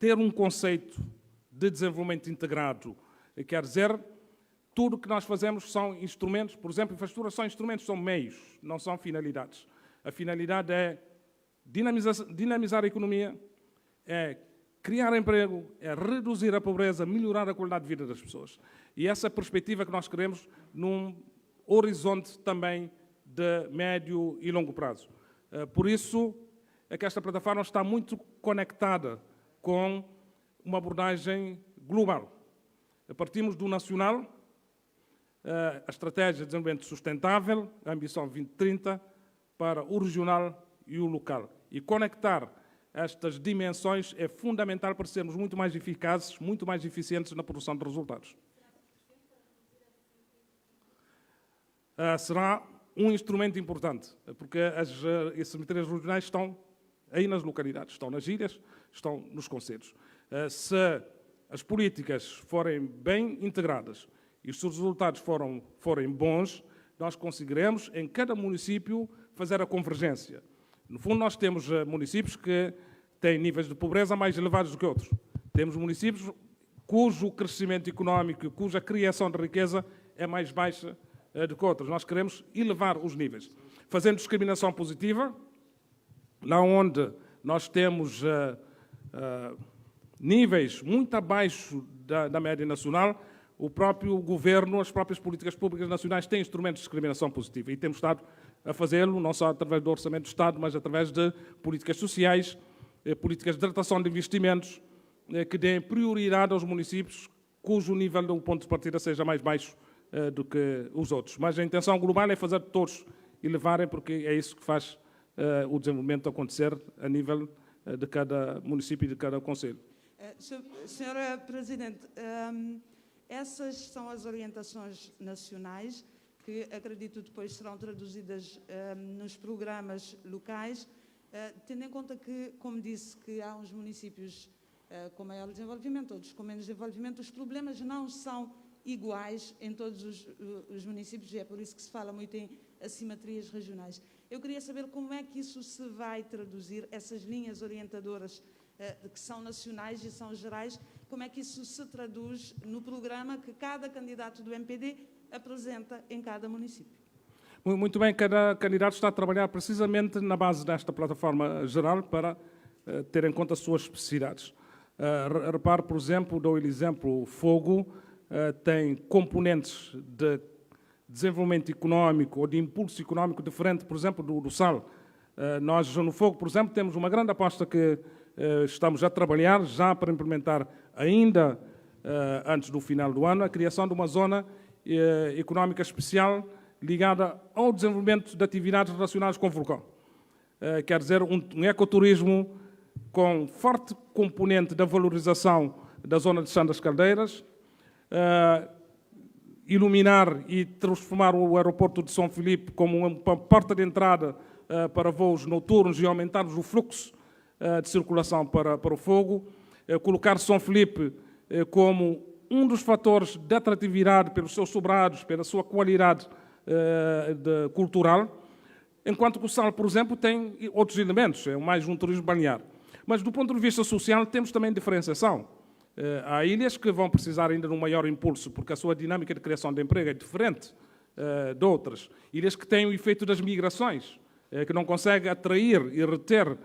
ter um conceito de desenvolvimento integrado. Quer dizer, tudo o que nós fazemos são instrumentos, por exemplo, infraestrutura são instrumentos, são meios, não são finalidades. A finalidade é dinamizar a economia, é criar emprego, é reduzir a pobreza, melhorar a qualidade de vida das pessoas. E essa é a perspectiva que nós queremos num horizonte também de médio e longo prazo. Por isso é que esta plataforma está muito conectada com uma abordagem global. Partimos do nacional, a estratégia de desenvolvimento sustentável, a ambição 2030, para o regional e o local. E conectar estas dimensões é fundamental para sermos muito mais eficazes, muito mais eficientes na produção de resultados. Será um instrumento importante, porque as assimetrias regionais estão aí nas localidades, estão nas ilhas, estão nos concelhos. Se as políticas forem bem integradas e se os resultados forem bons, nós conseguiremos, em cada município, fazer a convergência. No fundo, nós temos municípios que têm níveis de pobreza mais elevados do que outros. Temos municípios cujo crescimento económico, cuja criação de riqueza é mais baixa do que outros. Nós queremos elevar os níveis. Fazendo discriminação positiva, lá onde nós temos níveis muito abaixo da média nacional, o próprio governo, as próprias políticas públicas nacionais têm instrumentos de discriminação positiva e temos estado a fazê-lo, não só através do Orçamento do Estado, mas através de políticas sociais, políticas de atração de investimentos, que deem prioridade aos municípios cujo nível do ponto de partida seja mais baixo do que os outros. Mas a intenção global é fazer todos elevarem, porque é isso que faz o desenvolvimento acontecer a nível de cada município e de cada concelho. Senhora Presidente, essas são as orientações nacionais que, acredito, depois serão traduzidas nos programas locais, tendo em conta que, como disse, que há uns municípios com maior desenvolvimento, outros com menos desenvolvimento, os problemas não são iguais em todos os municípios e é por isso que se fala muito em assimetrias regionais. Eu queria saber como é que isso se vai traduzir, essas linhas orientadoras que são nacionais e são gerais, como é que isso se traduz no programa que cada candidato do MPD apresenta em cada município. Muito bem, cada candidato está a trabalhar precisamente na base desta plataforma geral para ter em conta as suas especificidades. Repare, por exemplo, dou-lhe exemplo, o Fogo tem componentes de desenvolvimento económico ou de impulso económico diferente, por exemplo, do Sal. Nós, no Fogo, por exemplo, temos uma grande aposta que estamos a trabalhar já para implementar ainda antes do final do ano, a criação de uma zona económica especial ligada ao desenvolvimento de atividades relacionadas com o vulcão. Quer dizer, um ecoturismo com forte componente da valorização da zona de São das Caldeiras, iluminar e transformar o aeroporto de São Filipe como uma porta de entrada para voos noturnos e aumentarmos o fluxo de circulação para o Fogo, colocar São Filipe como um dos fatores de atratividade pelos seus sobrados, pela sua qualidade cultural, enquanto que o Sal, por exemplo, tem outros elementos, é mais um turismo balnear. Mas, do ponto de vista social, temos também diferenciação. Há ilhas que vão precisar ainda de um maior impulso, porque a sua dinâmica de criação de emprego é diferente de outras. Ilhas que têm o efeito das migrações, que não conseguem atrair e reter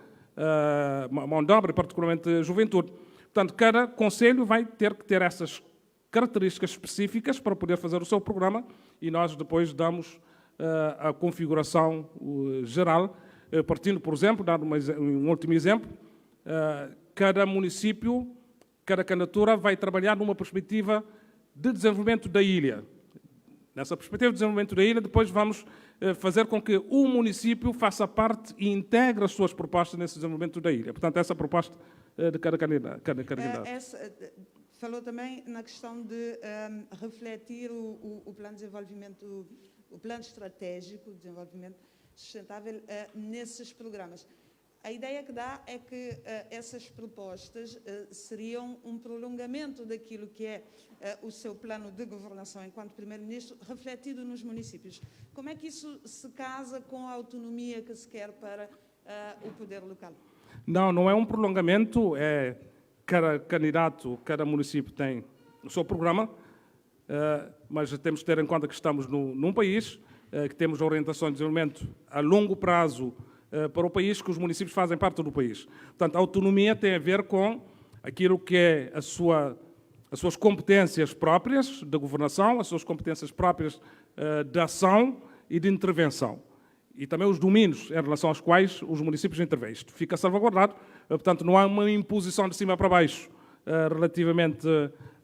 mão de obra, particularmente a juventude. Portanto, cada concelho vai ter que ter essas características específicas para poder fazer o seu programa e nós depois damos a configuração geral, partindo, por exemplo, dando um último exemplo, cada município, cada candidatura vai trabalhar numa perspectiva de desenvolvimento da ilha. Nessa perspectiva de desenvolvimento da ilha, depois vamos fazer com que o município faça parte e integre as suas propostas nesse desenvolvimento da ilha. Portanto, essa é a proposta de cada candidato. Falou também na questão de refletir o plano de desenvolvimento, o plano estratégico de desenvolvimento sustentável nesses programas. A ideia que dá é que essas propostas seriam um prolongamento daquilo que é o seu plano de governação enquanto Primeiro-Ministro, refletido nos municípios. Como é que isso se casa com a autonomia que se quer para o poder local? Não é um prolongamento, é cada candidato, cada município tem o seu programa, mas temos de ter em conta que estamos num país, que temos orientações de desenvolvimento a longo prazo para o país, que os municípios fazem parte do país. Portanto, a autonomia tem a ver com aquilo que é as suas competências próprias de governação, as suas competências próprias de ação e de intervenção. E também os domínios em relação aos quais os municípios intervêm. Isto fica salvaguardado, portanto, não há uma imposição de cima para baixo relativamente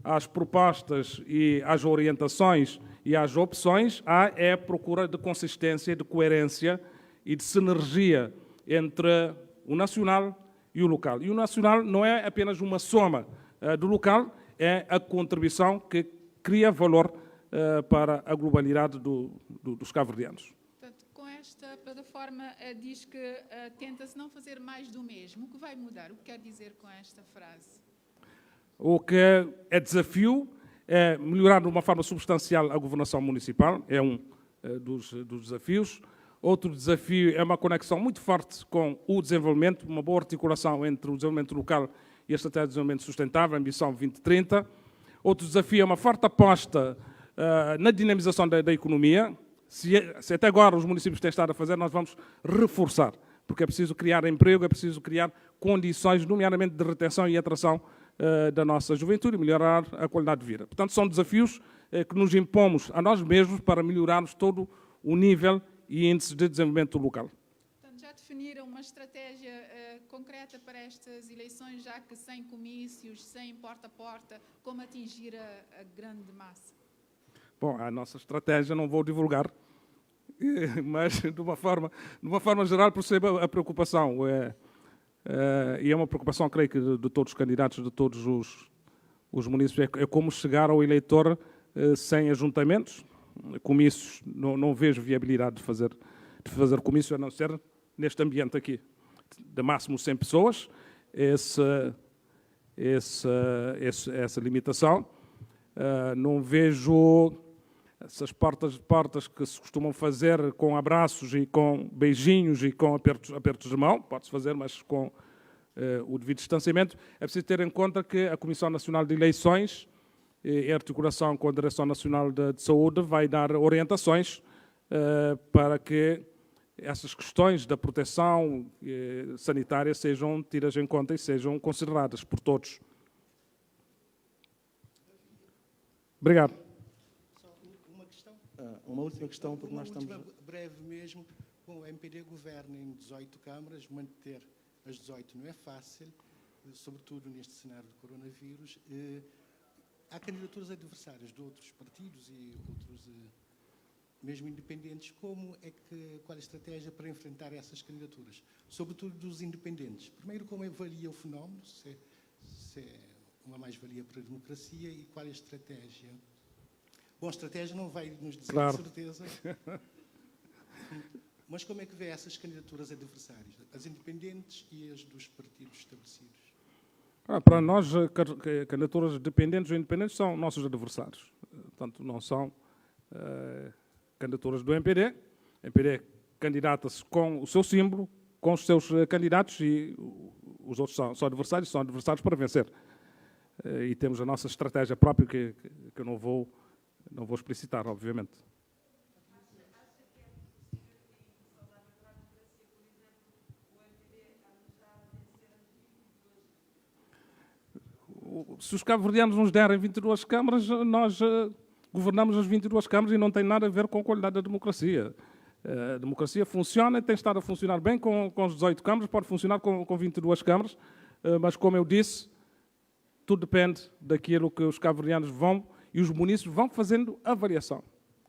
às propostas e às orientações e às opções. Há a procura de consistência, de coerência e de sinergia entre o nacional e o local. E o nacional não é apenas uma soma do local, é a contribuição que cria valor para a globalidade dos cabo-verdianos. Portanto, com esta plataforma diz que tenta-se não fazer mais do mesmo. O que vai mudar? O que quer dizer com esta frase? O que é desafio é melhorar de uma forma substancial a governação municipal, é um dos desafios. Outro desafio é uma conexão muito forte com o desenvolvimento, uma boa articulação entre o desenvolvimento local e a Estratégia de Desenvolvimento Sustentável, a Ambição 2030. Outro desafio é uma forte aposta na dinamização da economia. Se até agora os municípios têm estado a fazer, nós vamos reforçar, porque é preciso criar emprego, é preciso criar condições, nomeadamente de retenção e atração da nossa juventude e melhorar a qualidade de vida. Portanto, são desafios que nos impomos a nós mesmos para melhorarmos todo o nível e índice de desenvolvimento local. Portanto, já definiram uma estratégia concreta para estas eleições, já que sem comícios, sem porta a porta, como atingir a grande massa? Bom, a nossa estratégia não vou divulgar, mas de uma forma geral perceba a preocupação. E é uma preocupação, creio que, de todos os candidatos, de todos os municípios, é como chegar ao eleitor sem ajuntamentos. Comícios, não vejo viabilidade de fazer comícios, a não ser neste ambiente aqui, de máximo 100 pessoas, essa limitação. Não vejo essas portas que se costumam fazer com abraços e com beijinhos e com apertos de mão, pode-se fazer, mas com o devido distanciamento. É preciso ter em conta que a Comissão Nacional de Eleições, em articulação com a Direção Nacional de Saúde, vai dar orientações para que essas questões da proteção sanitária sejam tidas em conta e sejam consideradas por todos. Obrigado. Só uma questão. Uma última questão, porque nós estamos... breve mesmo. Bom, o MPD governa em 18 câmaras, manter as 18 não é fácil, sobretudo neste cenário de coronavírus. Há candidaturas adversárias de outros partidos e outros, mesmo independentes. Qual é a estratégia para enfrentar essas candidaturas? Sobretudo dos independentes. Primeiro, como avalia o fenómeno, se é uma mais-valia para a democracia, e qual é a estratégia? Bom, a estratégia não vai nos dizer, claro, de certeza. Mas como é que vê essas candidaturas adversárias? As independentes e as dos partidos estabelecidos? Para nós, candidaturas dependentes ou independentes são nossos adversários. Portanto, não são candidaturas do MPD. O MPD candidata-se com o seu símbolo, com os seus candidatos, e os outros são adversários para vencer. E temos a nossa estratégia própria, que eu não vou explicitar, obviamente. Se os cabo-verdianos nos derem 22 câmaras, nós governamos as 22 câmaras e não tem nada a ver com a qualidade da democracia. A democracia funciona e tem estado a funcionar bem com as 18 câmaras, pode funcionar com 22 câmaras, mas, como eu disse, tudo depende daquilo que os cabo-verdianos vão e os municípios vão fazendo avaliação.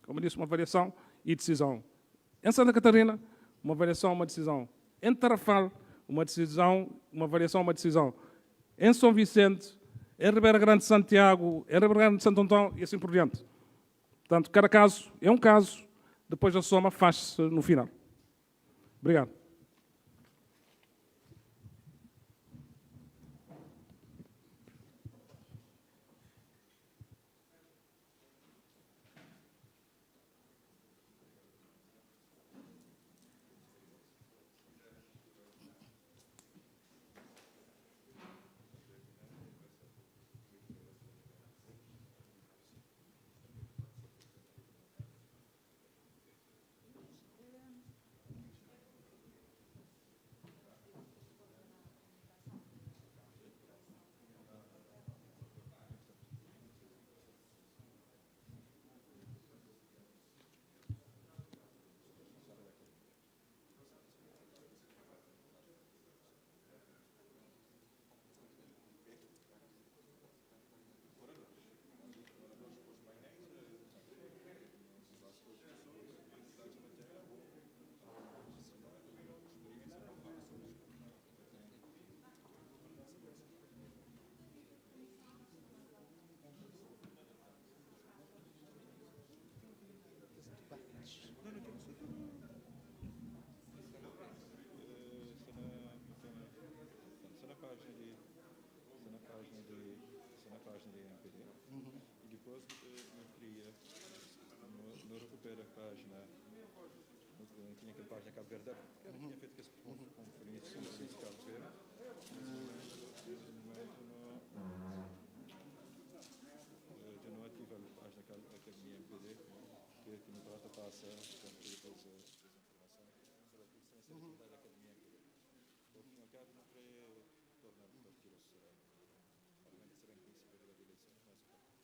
Como eu disse, uma avaliação e decisão. Em Santa Catarina, uma avaliação, uma decisão. Em Tarrafal, uma avaliação, uma decisão. Em São Vicente, em Ribeira Grande de Santiago, em Ribeira Grande de Santo Antão e assim por diante. Portanto, cada caso é um caso, depois a soma faz-se no final. Obrigado. depois eu queria não recupera a página, tinha aquela página Cabo Verde, que era que tinha feito com conferência de Cabo Verde, mas nesse momento já não ativa a página Academia MPD, que aqui no Prata passa depois as informações relativas à atividade da Academia MPD. Ao fim e ao cabo, não queria tornar o partido obviamente será em princípio de eleições, mas o partido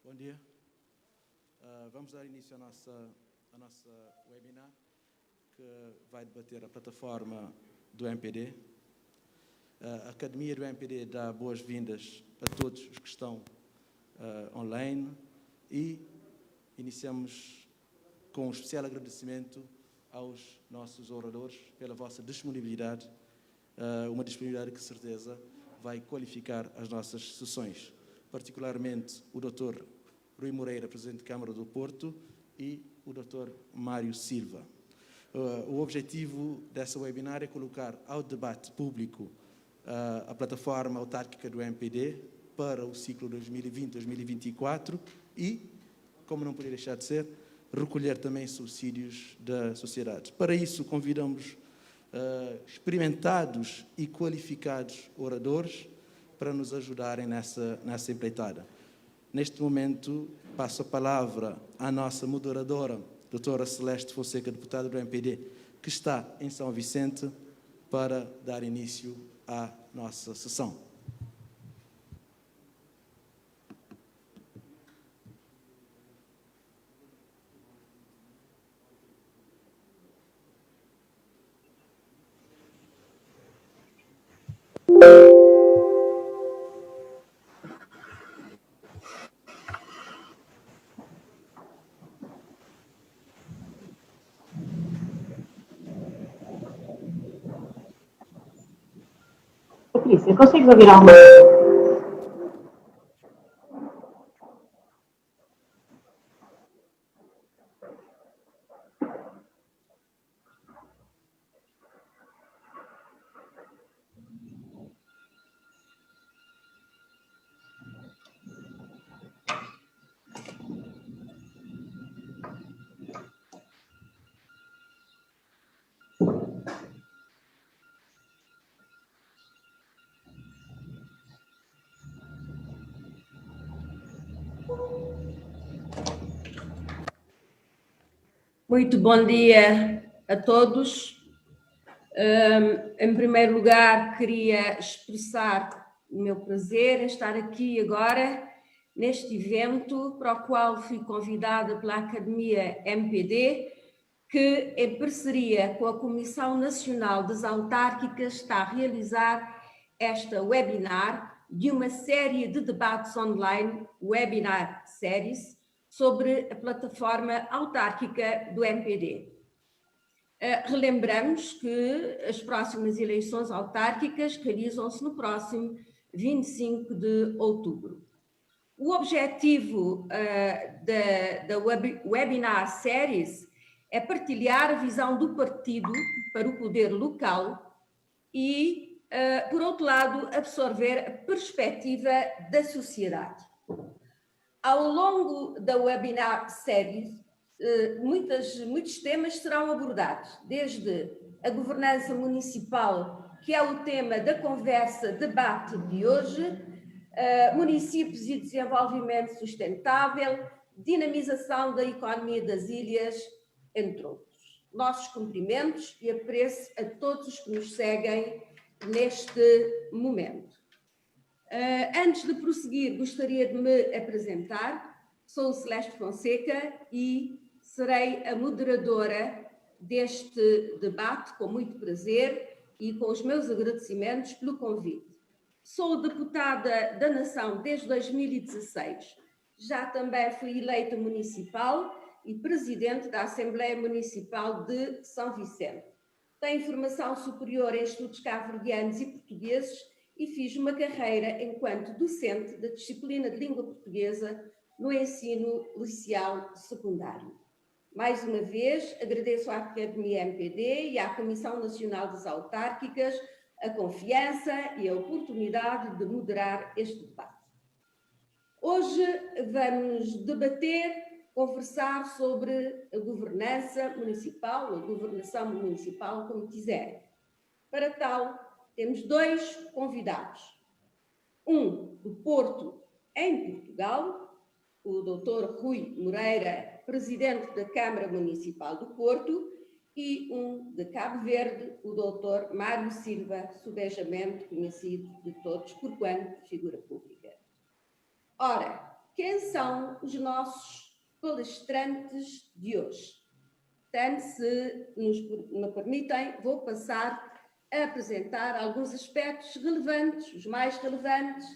Bom dia. Vamos dar início à nossa webinar, que vai debater a plataforma do MPD. A Academia do MPD dá boas-vindas a todos os que estão online e iniciamos com um especial agradecimento aos nossos oradores pela vossa disponibilidade, uma disponibilidade que, certeza, vai qualificar as nossas sessões, particularmente o Dr. Rui Moreira, Presidente de Câmara do Porto, e o Dr. Mário Silva. O objetivo dessa webinar é colocar ao debate público a plataforma autárquica do MPD para o ciclo 2020-2024 e, como não poderia deixar de ser, recolher também subsídios da sociedade. Para isso, convidamos experimentados e qualificados oradores para nos ajudarem nessa empreitada. Neste momento, passo a palavra à nossa moderadora, doutora Celeste Fonseca, deputada do MPD, que está em São Vicente, para dar início à nossa sessão. Patrícia, consegues ouvir alguma coisa? Muito bom dia a todos. Em primeiro lugar, queria expressar o meu prazer em estar aqui agora, neste evento, para o qual fui convidada pela Academia MPD, que, em parceria com a Comissão Nacional das Autárquicas, está a realizar esta webinar de uma série de debates online, Webinar Series, sobre a plataforma autárquica do MPD. Relembramos que as próximas eleições autárquicas realizam-se no próximo 25 de outubro. O objetivo da Webinar Series é partilhar a visão do partido para o poder local e, por outro lado, absorver a perspectiva da sociedade. Ao longo da Webinar Series, muitos temas serão abordados, desde a governança municipal, que é o tema da conversa debate de hoje, municípios e desenvolvimento sustentável, dinamização da economia das ilhas, entre outros. Nossos cumprimentos e apreço a todos os que nos seguem neste momento. Antes de prosseguir, gostaria de me apresentar. Sou Celeste Fonseca e serei a moderadora deste debate, com muito prazer e com os meus agradecimentos pelo convite. Sou deputada da Nação desde 2016. Já também fui eleita municipal e presidente da Assembleia Municipal de São Vicente. Tenho formação superior em estudos cabo-verdianos e portugueses e fiz uma carreira enquanto docente da disciplina de língua portuguesa no ensino liceal secundário. Mais uma vez, agradeço à Academia MPD e à Comissão Nacional das Autárquicas a confiança e a oportunidade de moderar este debate. Hoje vamos conversar sobre a governança municipal, ou a governação municipal, como quiserem. Para tal, temos dois convidados. Um do Porto, em Portugal, o Dr. Rui Moreira, Presidente da Câmara Municipal do Porto, e um de Cabo Verde, o Dr. Mário Silva, subejamente conhecido de todos por quanto figura pública. Ora, quem são os nossos palestrantes de hoje. Portanto, se me permitem, vou passar a apresentar alguns aspectos relevantes, os mais relevantes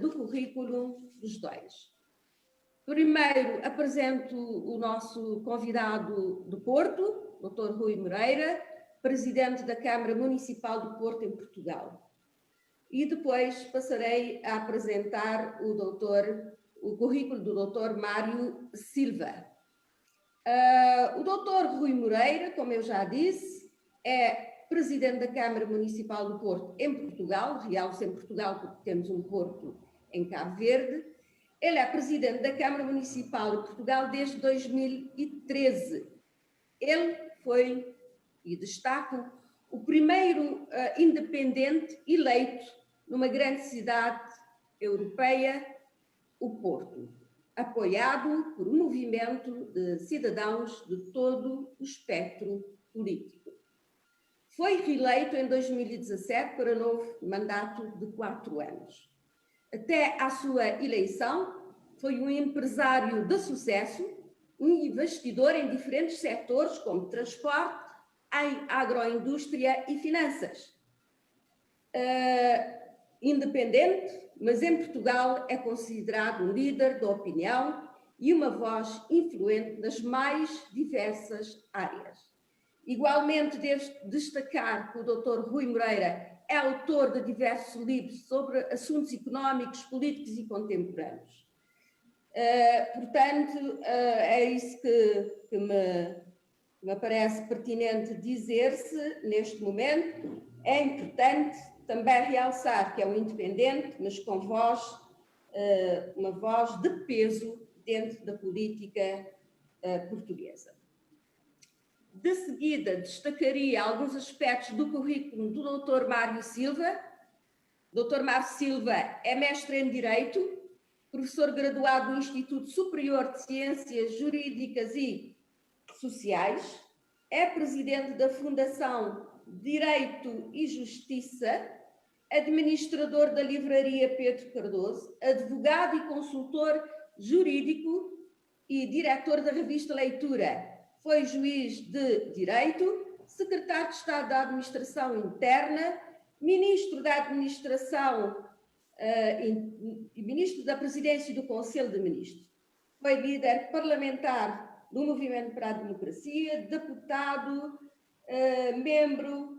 do currículo dos dois. Primeiro, apresento o nosso convidado do Porto, Dr. Rui Moreira, presidente da Câmara Municipal do Porto, em Portugal. E depois passarei a apresentar o currículo do Dr. Mário Silva. O Dr. Rui Moreira, como eu já disse, é presidente da Câmara Municipal do Porto, em Portugal, realço em Portugal porque temos um Porto em Cabo Verde. Ele é presidente da Câmara Municipal de Portugal desde 2013. Ele foi, e destaco, o primeiro independente eleito numa grande cidade europeia, o Porto, apoiado por um movimento de cidadãos de todo o espectro político. Foi reeleito em 2017 para novo mandato de 4 anos. Até à sua eleição, foi um empresário de sucesso, um investidor em diferentes setores, como transporte, em agroindústria e finanças. Independente, mas em Portugal é considerado um líder da opinião e uma voz influente nas mais diversas áreas. Igualmente, devo destacar que o Dr. Rui Moreira é autor de diversos livros sobre assuntos económicos, políticos e contemporâneos. Portanto, é isso que me parece pertinente dizer-se neste momento. É importante também realçar que é um independente, mas com voz, uma voz de peso dentro da política portuguesa. De seguida, destacaria alguns aspectos do currículo do Dr. Mário Silva. Dr. Mário Silva é mestre em Direito, professor graduado no Instituto Superior de Ciências Jurídicas e Sociais, é presidente da Fundação Direito e Justiça, administrador da Livraria Pedro Cardoso, advogado e consultor jurídico e diretor da revista Leitura. Foi juiz de Direito, secretário de Estado da Administração Interna, ministro da Administração e ministro da Presidência e do Conselho de Ministros. Foi líder parlamentar do Movimento para a Democracia, deputado, membro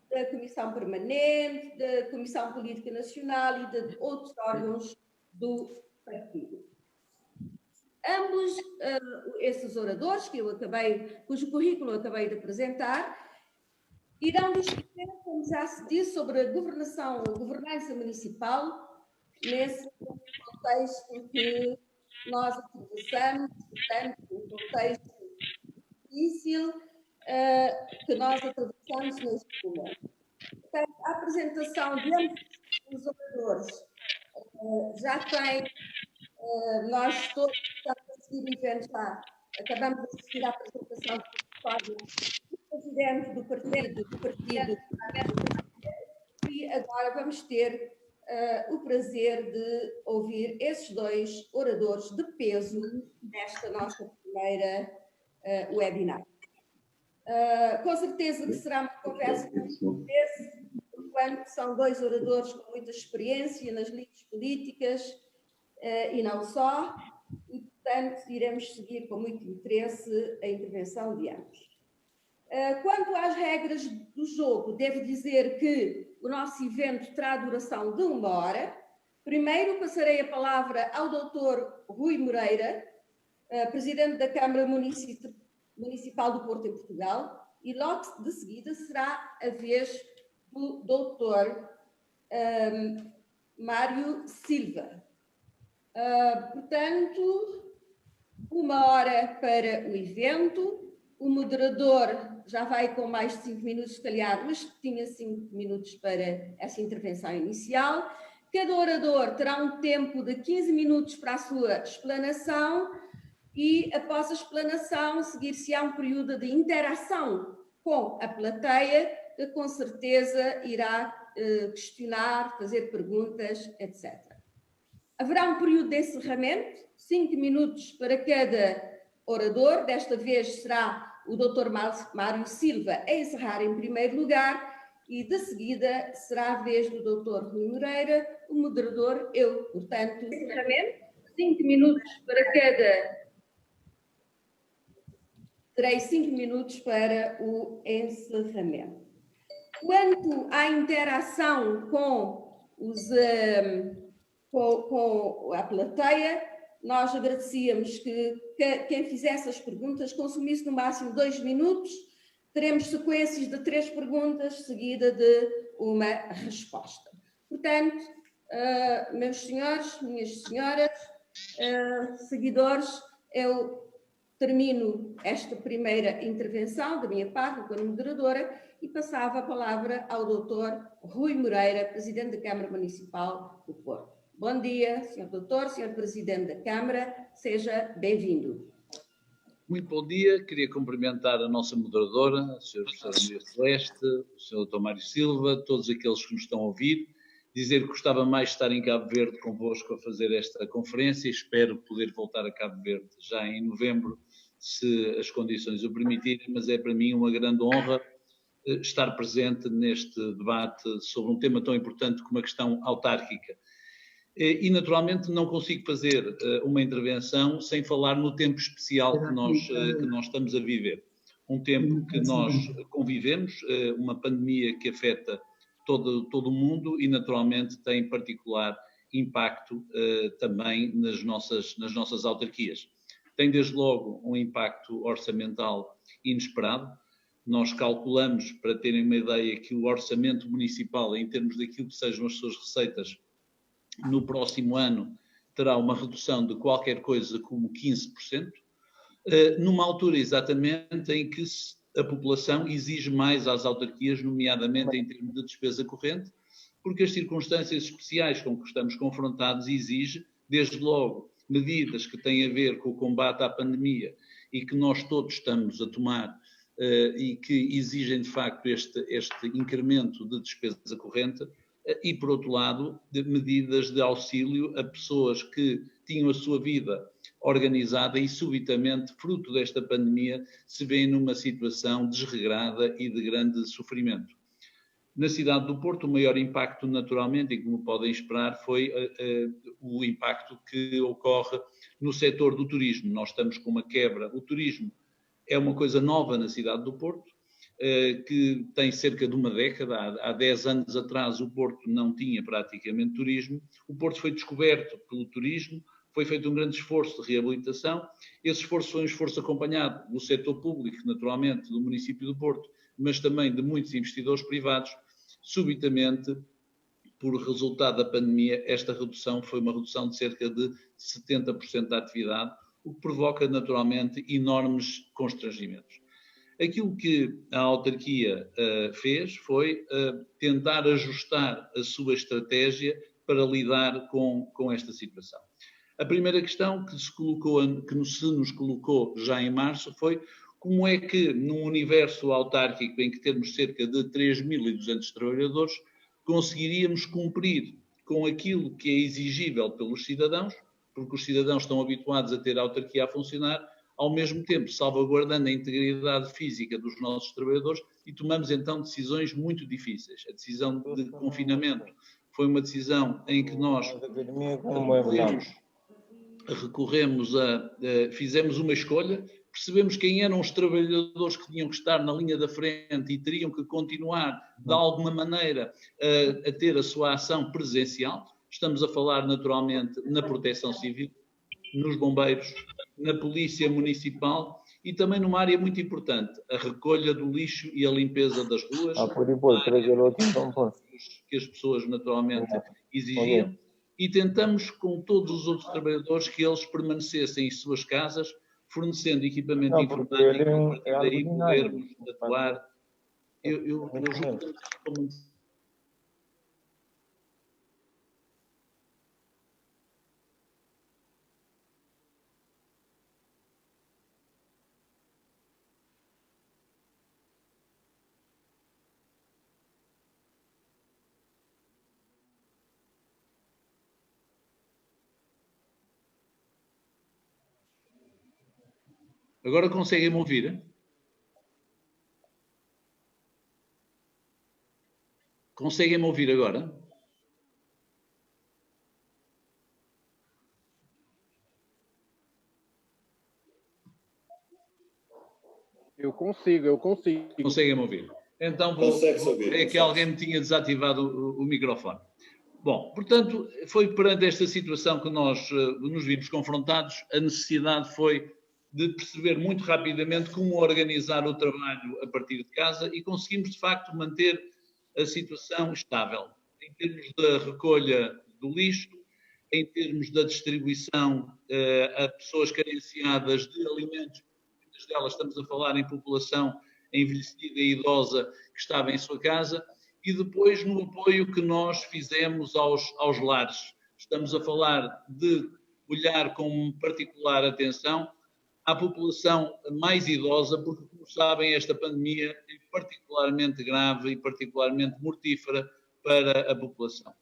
da Comissão Permanente, da Comissão Política Nacional e de outros órgãos do partido. Ambos esses oradores, cujo currículo eu acabei de apresentar, irão discutir, como já se disse, sobre a governança municipal, nesse contexto que nós atravessamos, portanto, um contexto difícil que nós atravessamos neste momento. Portanto, a apresentação de ambos os oradores já tem, nós todos que estamos a seguir o evento já acabamos de assistir à apresentação do presidente do partido, e agora vamos ter o prazer de ouvir esses dois oradores de peso nesta nossa primeira webinar. Com certeza que será uma conversa muito interesse, enquanto são dois oradores com muita experiência nas lides políticas e não só, e, portanto, iremos seguir com muito interesse a intervenção de ambos. Quanto às regras do jogo, devo dizer que o nosso evento terá duração de 1 hora. Primeiro passarei a palavra ao Dr. Rui Moreira, presidente da Câmara Municipal do Porto, em Portugal, e logo de seguida será a vez do Dr. Mário Silva. Portanto, 1 hora para o evento. O moderador já vai com mais de 5 minutos, se calhar, mas tinha 5 minutos para essa intervenção inicial. Cada orador terá um tempo de 15 minutos para a sua explanação e, após a explanação, seguir-se-á um período de interação com a plateia, que com certeza irá questionar, fazer perguntas, etc. Haverá um período de encerramento, 5 minutos para cada orador. Desta vez será o Dr. Mário Silva a encerrar em primeiro lugar e, de seguida, será a vez do Dr. Rui Moreira, o moderador, eu. Portanto, encerramento, 5 minutos para cada... Terei 5 minutos para o encerramento. Quanto à interação com a plateia, nós agradecíamos que quem fizesse as perguntas consumisse no máximo 2 minutos. Teremos sequências de 3 perguntas, seguida de uma resposta. Portanto, meus senhores, minhas senhoras, seguidores, eu termino esta primeira intervenção da minha parte, como moderadora, e passava a palavra ao Dr. Rui Moreira, Presidente da Câmara Municipal do Porto. Bom dia, Sr. Doutor, Sr. Presidente da Câmara, seja bem-vindo. Muito bom dia, queria cumprimentar a nossa moderadora, a Sra. Professora Maria Celeste, o Sr. Dr. Mário Silva, todos aqueles que nos estão a ouvir, dizer que gostava mais de estar em Cabo Verde convosco a fazer esta conferência e espero poder voltar a Cabo Verde já em novembro, se as condições o permitirem, mas é para mim uma grande honra estar presente neste debate sobre um tema tão importante como a questão autárquica. E, naturalmente, não consigo fazer uma intervenção sem falar no tempo especial que nós estamos a viver. Um tempo que nós convivemos, uma pandemia que afeta todo o mundo e, naturalmente, tem particular impacto também nas nossas autarquias. Tem, desde logo, um impacto orçamental inesperado. Nós calculamos, para terem uma ideia, que o orçamento municipal, em termos daquilo que sejam as suas receitas, no próximo ano terá uma redução de qualquer coisa como 15%, numa altura exatamente em que a população exige mais às autarquias, nomeadamente em termos de despesa corrente, porque as circunstâncias especiais com que estamos confrontados exigem, desde logo, medidas que têm a ver com o combate à pandemia e que nós todos estamos a tomar e que exigem, de facto, este incremento de despesa corrente e, por outro lado, de medidas de auxílio a pessoas que tinham a sua vida organizada e, subitamente, fruto desta pandemia, se veem numa situação desregrada e de grande sofrimento. Na cidade do Porto, o maior impacto, naturalmente, e como podem esperar, foi o impacto que ocorre no setor do turismo. Nós estamos com uma quebra. O turismo é uma coisa nova na cidade do Porto, que tem cerca de uma década. Há 10 anos atrás o Porto não tinha praticamente turismo. O Porto foi descoberto pelo turismo, foi feito um grande esforço de reabilitação. Esse esforço foi um esforço acompanhado do setor público, naturalmente, do município do Porto, mas também de muitos investidores privados. Subitamente, por resultado da pandemia, esta redução foi uma redução de cerca de 70% da atividade, o que provoca, naturalmente, enormes constrangimentos. Aquilo que a autarquia fez foi tentar ajustar a sua estratégia para lidar com esta situação. A primeira questão que se nos colocou já em março foi como é que, num universo autárquico em que temos cerca de 3.200 trabalhadores, conseguiríamos cumprir com aquilo que é exigível pelos cidadãos, porque os cidadãos estão habituados a ter a autarquia a funcionar, ao mesmo tempo salvaguardando a integridade física dos nossos trabalhadores, e tomamos então decisões muito difíceis. A decisão de confinamento foi uma decisão em que nós fizemos uma escolha, percebemos quem eram os trabalhadores que tinham que estar na linha da frente e teriam que continuar, de alguma maneira, a ter a sua ação presencial. Estamos a falar, naturalmente, na Proteção Civil, nos bombeiros, na Polícia Municipal e também numa área muito importante, a recolha do lixo e a limpeza das ruas, que as pessoas, naturalmente, exigiam. E tentamos, com todos os outros trabalhadores, que eles permanecessem em suas casas, fornecendo equipamento informático, a partir daí podermos atuar. Eu julgo que Agora conseguem-me ouvir? Conseguem-me ouvir agora? Eu consigo. Conseguem-me ouvir? Então, é que alguém me tinha desativado o microfone. Bom, portanto, foi perante esta situação que nós nos vimos confrontados. A necessidade foi de perceber muito rapidamente como organizar o trabalho a partir de casa e conseguimos, de facto, manter a situação estável. Em termos da recolha do lixo, em termos da distribuição a pessoas carenciadas de alimentos, muitas delas estamos a falar em população envelhecida e idosa que estava em sua casa, e depois no apoio que nós fizemos aos lares. Estamos a falar de olhar com particular atenção à população mais idosa, porque, como sabem, esta pandemia é particularmente grave e particularmente mortífera para a população.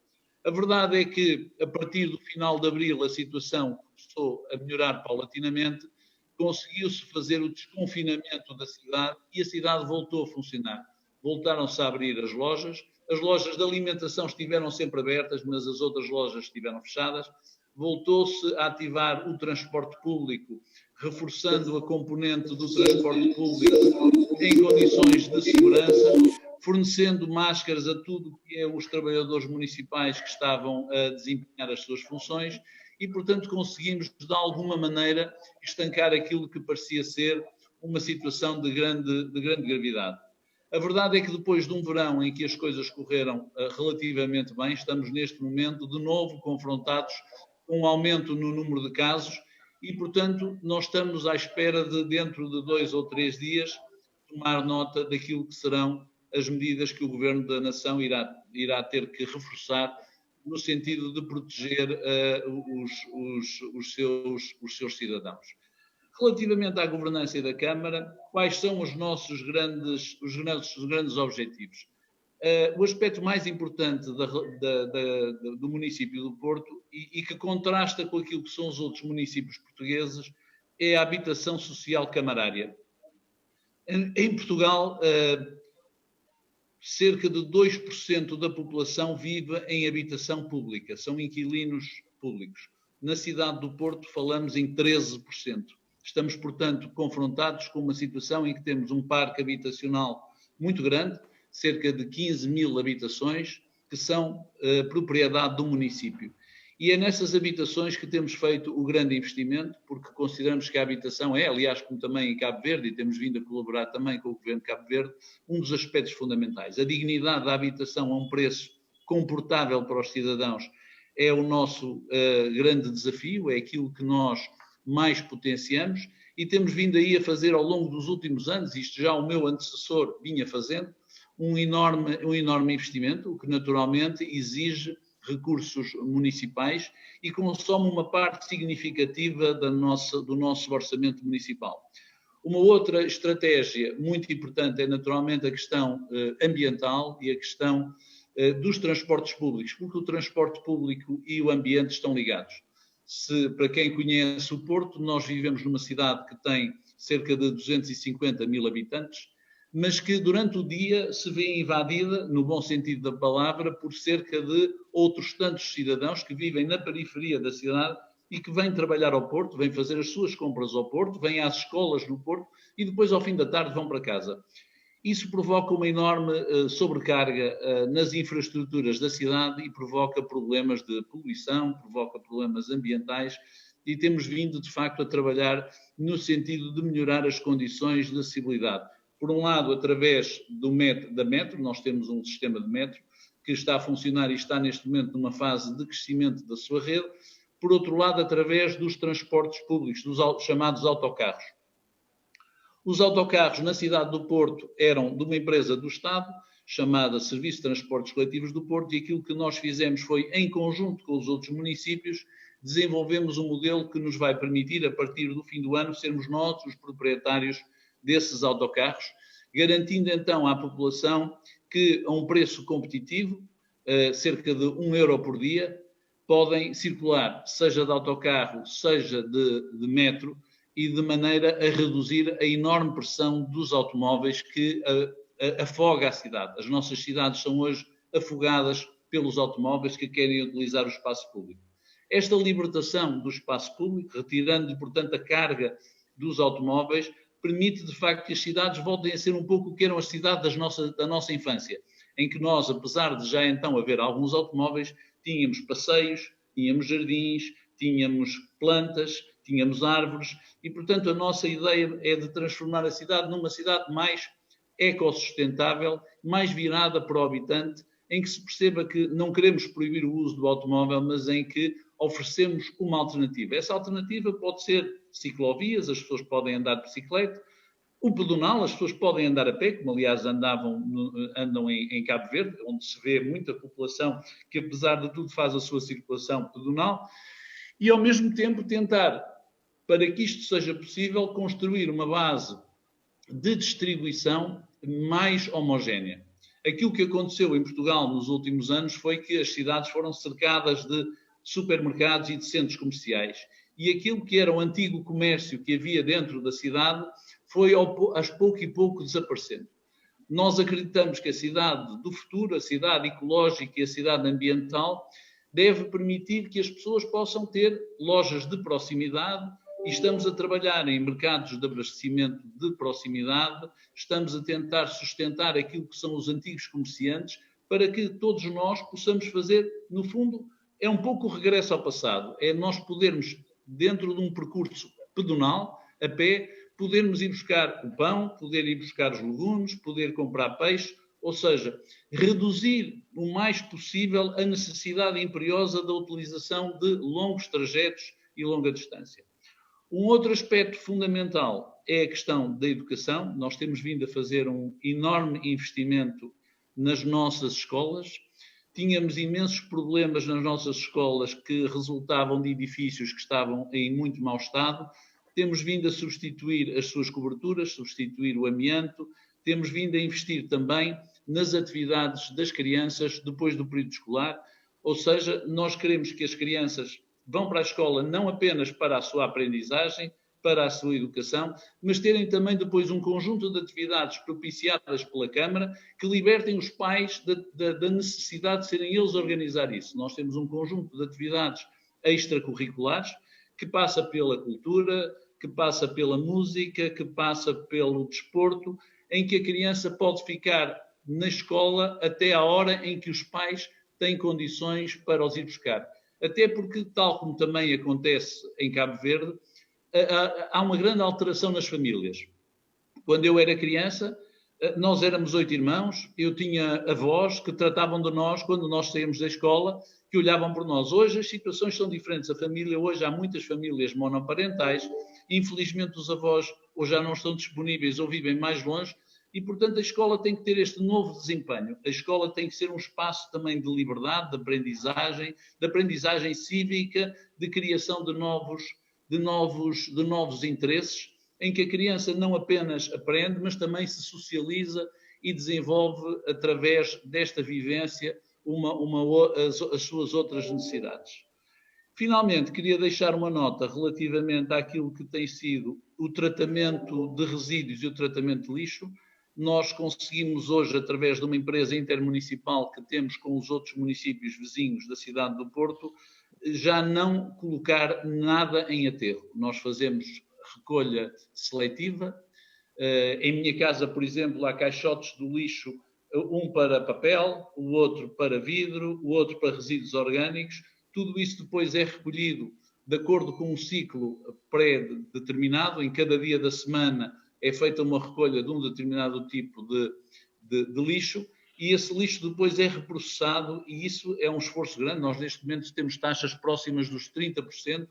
A verdade é que, a partir do final de abril, a situação começou a melhorar paulatinamente, conseguiu-se fazer o desconfinamento da cidade e a cidade voltou a funcionar. Voltaram-se a abrir as lojas de alimentação estiveram sempre abertas, mas as outras lojas estiveram fechadas. Voltou-se a ativar o transporte público, reforçando a componente do transporte público em condições de segurança, fornecendo máscaras a tudo que é os trabalhadores municipais que estavam a desempenhar as suas funções e, portanto, conseguimos, de alguma maneira, estancar aquilo que parecia ser uma situação de grande gravidade. A verdade é que depois de um verão em que as coisas correram relativamente bem, estamos neste momento de novo confrontados com um aumento no número de casos e, portanto, nós estamos à espera de, dentro de 2 ou 3 dias, tomar nota daquilo que serão as medidas que o Governo da Nação irá ter que reforçar no sentido de proteger os seus cidadãos. Relativamente à governança da Câmara, quais são os nossos grandes objetivos? O aspecto mais importante do município do Porto e que contrasta com aquilo que são os outros municípios portugueses é a habitação social camarária. Em Portugal, cerca de 2% da população vive em habitação pública, são inquilinos públicos. Na cidade do Porto falamos em 13%. Estamos, portanto, confrontados com uma situação em que temos um parque habitacional muito grande, cerca de 15 mil habitações, que são propriedade do município. E é nessas habitações que temos feito o grande investimento, porque consideramos que a habitação é, aliás, como também em Cabo Verde, e temos vindo a colaborar também com o Governo de Cabo Verde, um dos aspectos fundamentais. A dignidade da habitação a um preço comportável para os cidadãos é o nosso grande desafio, é aquilo que nós mais potenciamos e temos vindo aí a fazer ao longo dos últimos anos, isto já o meu antecessor vinha fazendo, um enorme investimento, o que naturalmente exige recursos municipais e consome uma parte significativa do nosso orçamento municipal. Uma outra estratégia muito importante é naturalmente a questão ambiental e a questão dos transportes públicos, porque o transporte público e o ambiente estão ligados. Para quem conhece o Porto, nós vivemos numa cidade que tem cerca de 250 mil habitantes, mas que durante o dia se vê invadida, no bom sentido da palavra, por cerca de outros tantos cidadãos que vivem na periferia da cidade e que vêm trabalhar ao Porto, vêm fazer as suas compras ao Porto, vêm às escolas no Porto e depois ao fim da tarde vão para casa. Isso provoca uma enorme sobrecarga nas infraestruturas da cidade e provoca problemas de poluição, provoca problemas ambientais e temos vindo, de facto, a trabalhar no sentido de melhorar as condições de acessibilidade. Por um lado, através da metro, nós temos um sistema de metro que está a funcionar e está neste momento numa fase de crescimento da sua rede. Por outro lado, através dos transportes públicos, dos chamados autocarros. Os autocarros na cidade do Porto eram de uma empresa do Estado, chamada Serviço de Transportes Coletivos do Porto, e aquilo que nós fizemos foi, em conjunto com os outros municípios, desenvolvemos um modelo que nos vai permitir, a partir do fim do ano, sermos nós os proprietários desses autocarros, garantindo então à população que, a um preço competitivo, cerca de €1 por dia, podem circular, seja de autocarro, seja de metro, e de maneira a reduzir a enorme pressão dos automóveis que afoga a cidade. As nossas cidades são hoje afogadas pelos automóveis que querem utilizar o espaço público. Esta libertação do espaço público, retirando, portanto, a carga dos automóveis, permite, de facto, que as cidades voltem a ser um pouco o que eram as cidades da nossa infância, em que nós, apesar de já então haver alguns automóveis, tínhamos passeios, tínhamos jardins, tínhamos plantas, tínhamos árvores e, portanto, a nossa ideia é de transformar a cidade numa cidade mais ecossustentável, mais virada para o habitante, em que se perceba que não queremos proibir o uso do automóvel, mas em que oferecemos uma alternativa. Essa alternativa pode ser ciclovias, as pessoas podem andar de bicicleta, o pedonal, as pessoas podem andar a pé, como aliás andam em Cabo Verde, onde se vê muita população que, apesar de tudo, faz a sua circulação pedonal, e ao mesmo tempo tentar, para que isto seja possível, construir uma base de distribuição mais homogénea. Aquilo que aconteceu em Portugal nos últimos anos foi que as cidades foram cercadas de supermercados e de centros comerciais. E aquilo que era o antigo comércio que havia dentro da cidade foi, aos pouco e pouco, desaparecendo. Nós acreditamos que a cidade do futuro, a cidade ecológica e a cidade ambiental, deve permitir que as pessoas possam ter lojas de proximidade e estamos a trabalhar em mercados de abastecimento de proximidade, estamos a tentar sustentar aquilo que são os antigos comerciantes para que todos nós possamos fazer, no fundo, é um pouco o regresso ao passado, é nós podermos, dentro de um percurso pedonal, a pé, podermos ir buscar o pão, poder ir buscar os legumes, poder comprar peixe, ou seja, reduzir o mais possível a necessidade imperiosa da utilização de longos trajetos e longa distância. Um outro aspecto fundamental é a questão da educação. Nós temos vindo a fazer um enorme investimento nas nossas escolas. Tínhamos imensos problemas nas nossas escolas que resultavam de edifícios que estavam em muito mau estado. Temos vindo a substituir as suas coberturas, substituir o amianto. Temos vindo a investir também nas atividades das crianças depois do período escolar. Ou seja, nós queremos que as crianças vão para a escola não apenas para a sua aprendizagem, para a sua educação, mas terem também depois um conjunto de atividades propiciadas pela Câmara que libertem os pais da necessidade de serem eles a organizar isso. Nós temos um conjunto de atividades extracurriculares que passa pela cultura, que passa pela música, que passa pelo desporto, em que a criança pode ficar na escola até à hora em que os pais têm condições para os ir buscar. Até porque, tal como também acontece em Cabo Verde, há uma grande alteração nas famílias. Quando eu era criança, nós éramos 8 irmãos, eu tinha avós que tratavam de nós quando nós saímos da escola, que olhavam por nós. Hoje as situações são diferentes. A família, hoje há muitas famílias monoparentais, infelizmente os avós ou já não estão disponíveis ou vivem mais longe, e, portanto, a escola tem que ter este novo desempenho. A escola tem que ser um espaço também de liberdade, de aprendizagem cívica, de criação de novos interesses, em que a criança não apenas aprende, mas também se socializa e desenvolve, através desta vivência, as suas outras necessidades. Finalmente, queria deixar uma nota relativamente àquilo que tem sido o tratamento de resíduos e o tratamento de lixo. Nós conseguimos hoje, através de uma empresa intermunicipal que temos com os outros municípios vizinhos da cidade do Porto, já não colocar nada em aterro. Nós fazemos recolha seletiva. Em minha casa, por exemplo, há caixotes do lixo, um para papel, o outro para vidro, o outro para resíduos orgânicos. Tudo isso depois é recolhido de acordo com um ciclo pré-determinado. Em cada dia da semana é feita uma recolha de um determinado tipo de lixo e esse lixo depois é reprocessado e isso é um esforço grande. Nós neste momento temos taxas próximas dos 30%,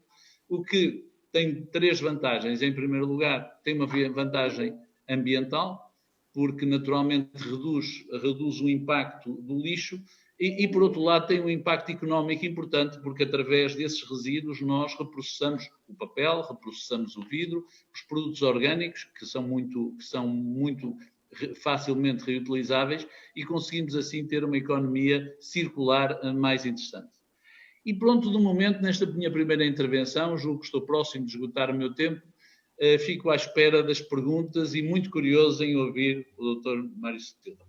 o que tem 3 vantagens. Em primeiro lugar, tem uma vantagem ambiental, porque naturalmente reduz o impacto do lixo e por outro lado tem um impacto económico importante, porque através desses resíduos nós reprocessamos o papel, reprocessamos o vidro, os produtos orgânicos, que são muito facilmente reutilizáveis e conseguimos assim ter uma economia circular mais interessante. E pronto, de momento, nesta minha primeira intervenção, julgo que estou próximo de esgotar o meu tempo, Fico à espera das perguntas e muito curioso em ouvir o Dr. Mário Silva.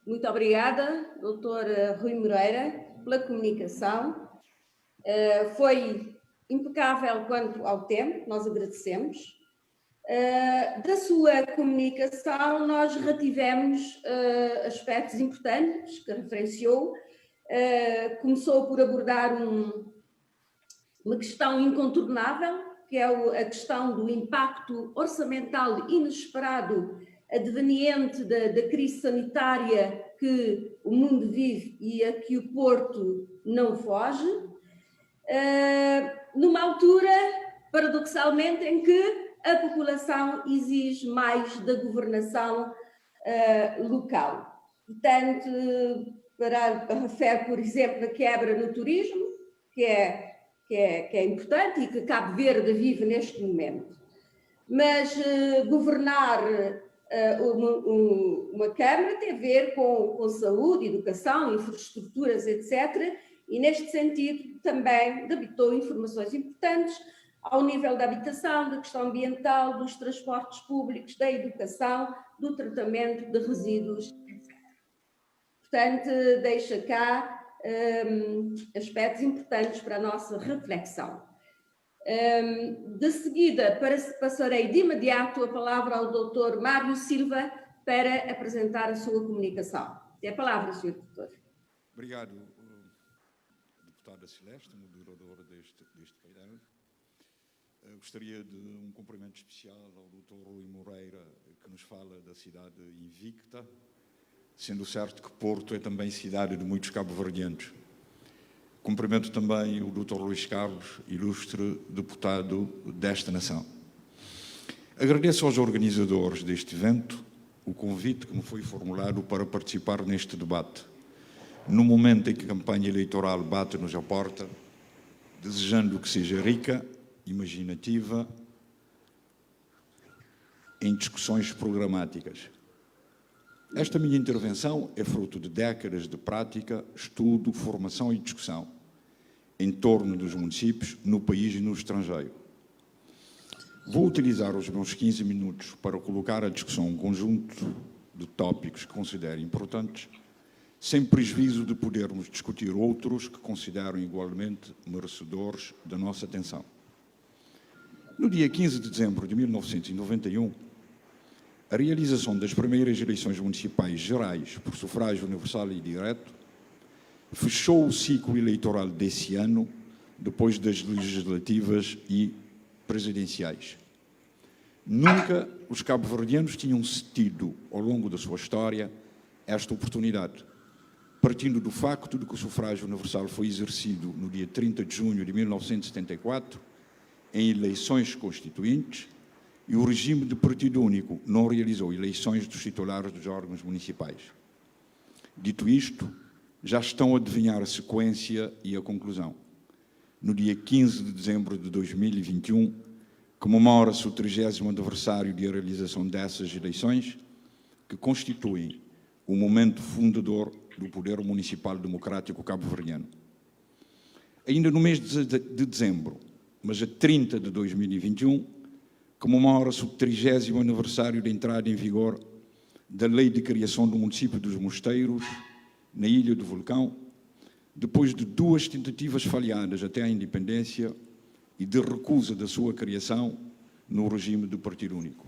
Muito obrigada, Dr. Rui Moreira, pela comunicação. Foi impecável quanto ao tempo, nós agradecemos. Da sua comunicação, nós retivemos aspectos importantes que referenciou. Começou por abordar uma questão incontornável, que é a questão do impacto orçamental inesperado adveniente da crise sanitária que o mundo vive e a que o Porto não foge, numa altura, paradoxalmente, em que a população exige mais da governação local. Portanto, refere, por exemplo, a quebra no turismo, que é importante e que Cabo Verde vive neste momento. Mas governar uma Câmara tem a ver com saúde, educação, infraestruturas, etc. E, neste sentido, também debitou informações importantes ao nível da habitação, da questão ambiental, dos transportes públicos, da educação, do tratamento de resíduos, etc. Portanto, deixa cá aspectos importantes para a nossa reflexão. De seguida, passarei de imediato a palavra ao Dr. Mário Silva para apresentar a sua comunicação. Tem a palavra, Sr. Doutor. Obrigado, deputada Celeste, moderadora deste painel. Gostaria de um cumprimento especial ao Dr. Rui Moreira, que nos fala da cidade invicta, sendo certo que Porto é também cidade de muitos cabo-verdianos. Cumprimento também o Dr. Luís Carlos, ilustre deputado desta nação. Agradeço aos organizadores deste evento o convite que me foi formulado para participar neste debate, no momento em que a campanha eleitoral bate-nos à porta, desejando que seja rica, imaginativa, em discussões programáticas. Esta minha intervenção é fruto de décadas de prática, estudo, formação e discussão em torno dos municípios, no país e no estrangeiro. Vou utilizar os meus 15 minutos para colocar à discussão um conjunto de tópicos que considero importantes, sem prejuízo de podermos discutir outros que considero igualmente merecedores da nossa atenção. No dia 15 de dezembro de 1991, a realização das primeiras eleições municipais gerais por sufrágio universal e direto fechou o ciclo eleitoral desse ano, depois das legislativas e presidenciais. Nunca os cabo-verdianos tinham tido, ao longo da sua história, esta oportunidade, partindo do facto de que o sufrágio universal foi exercido no dia 30 de junho de 1974, em eleições constituintes, e o regime de partido único não realizou eleições dos titulares dos órgãos municipais. Dito isto, já estão a adivinhar a sequência e a conclusão. No dia 15 de dezembro de 2021, comemora-se o 30º aniversário de realização dessas eleições, que constituem o momento fundador do poder municipal democrático cabo-verdiano. Ainda no mês de dezembro, mas a 30 de 2021, comemora-se o 30º aniversário da entrada em vigor da Lei de Criação do Município dos Mosteiros, na Ilha do Vulcão, depois de 2 tentativas falhadas até à independência e de recusa da sua criação no regime do Partido Único.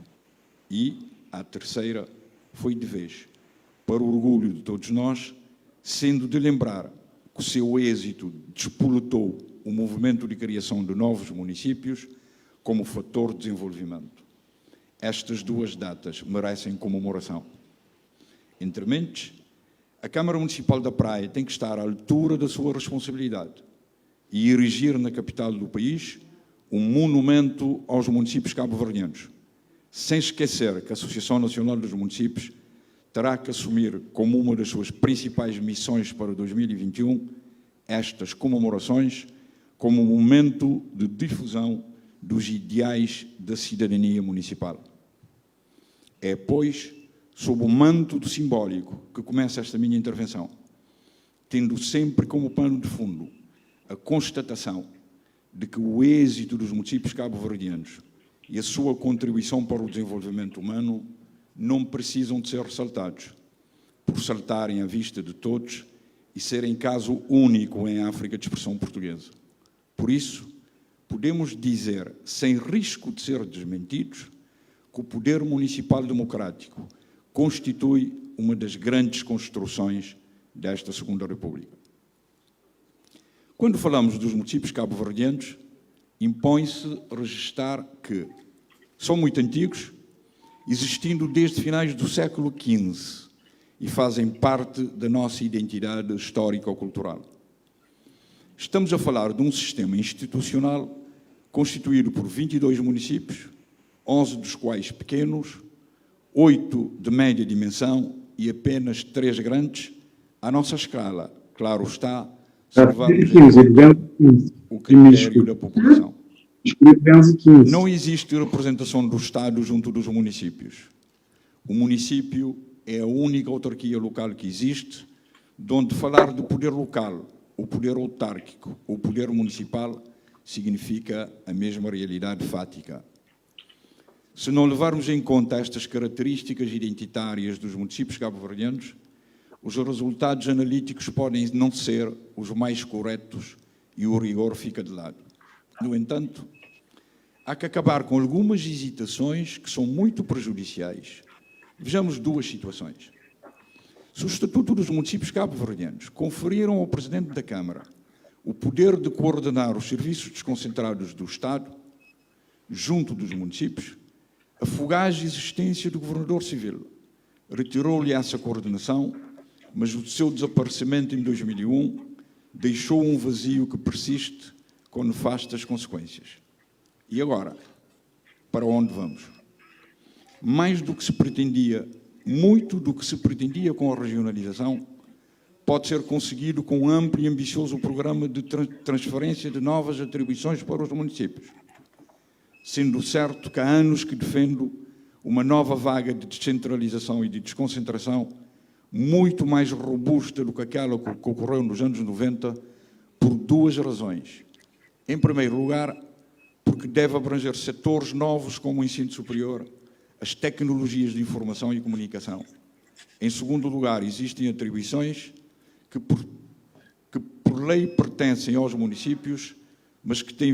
E a terceira foi de vez, para o orgulho de todos nós, sendo de lembrar que o seu êxito despoletou o movimento de criação de novos municípios como fator de desenvolvimento. Estas 2 datas merecem comemoração. Entre mentes, a Câmara Municipal da Praia tem que estar à altura da sua responsabilidade e erigir na capital do país um monumento aos municípios cabo-verdianos, sem esquecer que a Associação Nacional dos Municípios terá que assumir como uma das suas principais missões para 2021 estas comemorações como um momento de difusão dos ideais da cidadania municipal. É, pois, sob o manto do simbólico que começa esta minha intervenção, tendo sempre como pano de fundo a constatação de que o êxito dos municípios cabo-verdianos e a sua contribuição para o desenvolvimento humano não precisam de ser ressaltados, por saltarem à vista de todos e serem caso único em África de expressão portuguesa. Por isso, podemos dizer, sem risco de ser desmentidos, que o poder municipal democrático constitui uma das grandes construções desta Segunda República. Quando falamos dos municípios cabo-verdianos, impõe-se registar que são muito antigos, existindo desde finais do século XV, e fazem parte da nossa identidade histórico-cultural. Estamos a falar de um sistema institucional constituído por 22 municípios, 11 dos quais pequenos, 8 de média dimensão e apenas 3 grandes, à nossa escala, claro está, salvamos o critério da população. Não existe representação do Estado junto dos municípios. O município é a única autarquia local que existe, de onde falar do poder local, o poder autárquico, o poder municipal, significa a mesma realidade fática. Se não levarmos em conta estas características identitárias dos municípios cabo-verdianos, os resultados analíticos podem não ser os mais corretos e o rigor fica de lado. No entanto, há que acabar com algumas hesitações que são muito prejudiciais. Vejamos duas situações. Se o Estatuto dos Municípios Cabo-Verdianos conferiram ao Presidente da Câmara o poder de coordenar os serviços desconcentrados do Estado, junto dos municípios, a fugaz existência do Governador Civil retirou-lhe essa coordenação, mas o seu desaparecimento em 2001 deixou um vazio que persiste com nefastas consequências. E agora, para onde vamos? Mais do que se pretendia, muito do que se pretendia com a regionalização, pode ser conseguido com um amplo e ambicioso programa de transferência de novas atribuições para os municípios. Sendo certo que há anos que defendo uma nova vaga de descentralização e de desconcentração muito mais robusta do que aquela que ocorreu nos anos 90, por duas razões. Em primeiro lugar, porque deve abranger setores novos como o ensino superior, as tecnologias de informação e comunicação. Em segundo lugar, existem atribuições que por lei pertencem aos municípios, mas que têm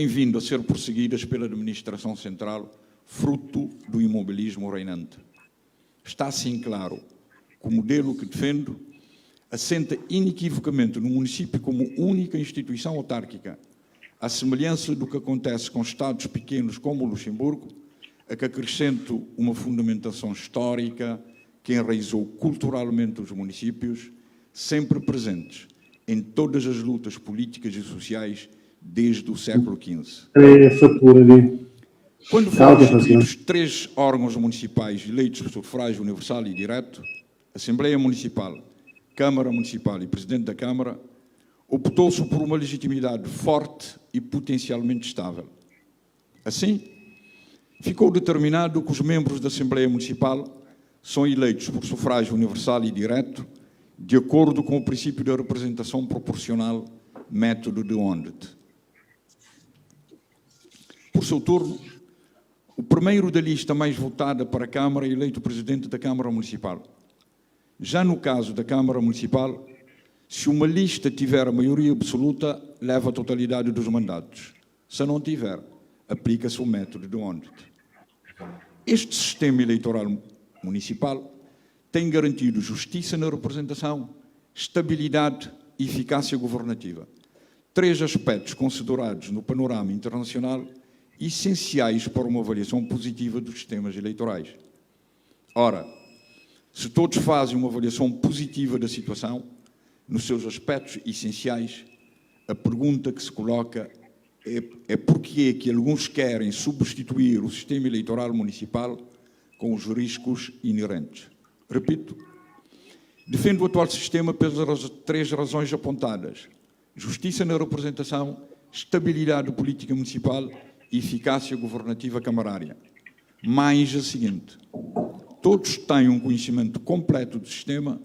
vindo a ser perseguidas pela administração central, fruto do imobilismo reinante. Está assim claro que o modelo que defendo assenta inequivocamente no município como única instituição autárquica, à semelhança do que acontece com Estados pequenos como o Luxemburgo, a que acrescento uma fundamentação histórica que enraizou culturalmente os municípios, sempre presentes em todas as lutas políticas e sociais desde o século XV. Quando foram instituídos 3 órgãos municipais eleitos por sufrágio universal e direto, Assembleia Municipal, Câmara Municipal e Presidente da Câmara, optou-se por uma legitimidade forte e potencialmente estável. Assim, ficou determinado que os membros da Assembleia Municipal são eleitos por sufrágio universal e direto, de acordo com o princípio da representação proporcional, método de Ondet. Por seu turno, o primeiro da lista mais votada para a Câmara é eleito Presidente da Câmara Municipal. Já no caso da Câmara Municipal, se uma lista tiver a maioria absoluta, leva a totalidade dos mandatos. Se não tiver, aplica-se o método de Ondet. Este sistema eleitoral municipal tem garantido justiça na representação, estabilidade e eficácia governativa. 3 aspectos considerados no panorama internacional essenciais para uma avaliação positiva dos sistemas eleitorais. Ora, se todos fazem uma avaliação positiva da situação, nos seus aspectos essenciais, a pergunta que se coloca é porquê que alguns querem substituir o sistema eleitoral municipal com os riscos inerentes. Repito, defendo o atual sistema pelas 3 razões apontadas: justiça na representação, estabilidade política municipal e eficácia governativa camarária. Mais a seguinte: todos têm um conhecimento completo do sistema,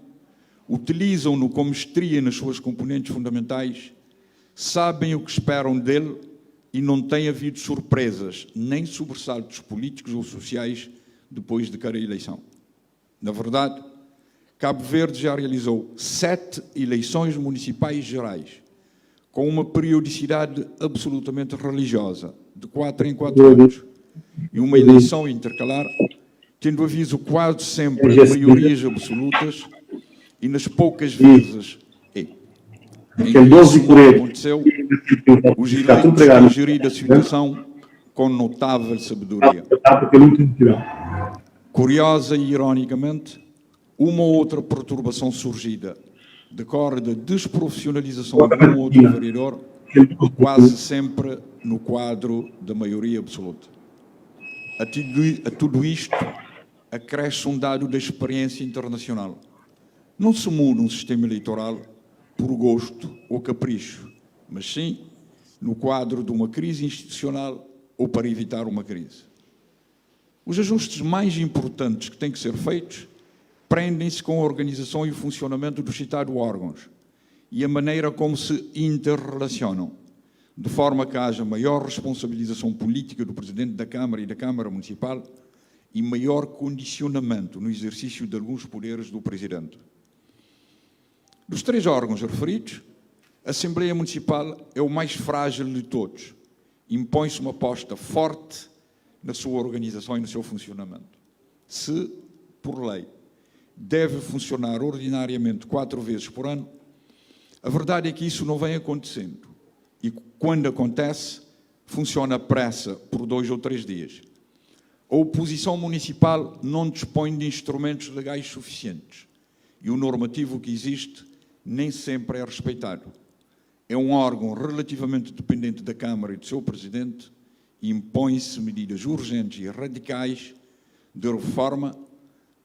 utilizam-no com mestria nas suas componentes fundamentais, sabem o que esperam dele e não tem havido surpresas nem sobressaltos políticos ou sociais depois de cada eleição. Na verdade, Cabo Verde já realizou 7 eleições municipais gerais, com uma periodicidade absolutamente religiosa, de 4 em 4 anos, e uma eleição intercalar, tendo havido quase sempre maiorias absolutas, e nas poucas vezes em que isso não aconteceu, os eleitos têm gerido a situação com notável sabedoria. Curiosa e ironicamente, uma ou outra perturbação surgida decorre da desprofissionalização de um ou outro vereador, quase sempre no quadro da maioria absoluta. A tudo isto acresce um dado da experiência internacional. Não se muda um sistema eleitoral por gosto ou capricho, mas sim no quadro de uma crise institucional ou para evitar uma crise. Os ajustes mais importantes que têm que ser feitos prendem-se com a organização e o funcionamento dos citados órgãos e a maneira como se interrelacionam, de forma que haja maior responsabilização política do Presidente da Câmara e da Câmara Municipal e maior condicionamento no exercício de alguns poderes do Presidente. Dos 3 órgãos referidos, a Assembleia Municipal é o mais frágil de todos. Impõe-se uma aposta forte na sua organização e no seu funcionamento. Se, por lei, deve funcionar ordinariamente 4 vezes por ano, a verdade é que isso não vem acontecendo. E quando acontece, funciona à pressa por 2 ou 3 dias. A oposição municipal não dispõe de instrumentos legais suficientes e o normativo que existe nem sempre é respeitado. É um órgão relativamente dependente da Câmara e do seu Presidente e impõe-se medidas urgentes e radicais de reforma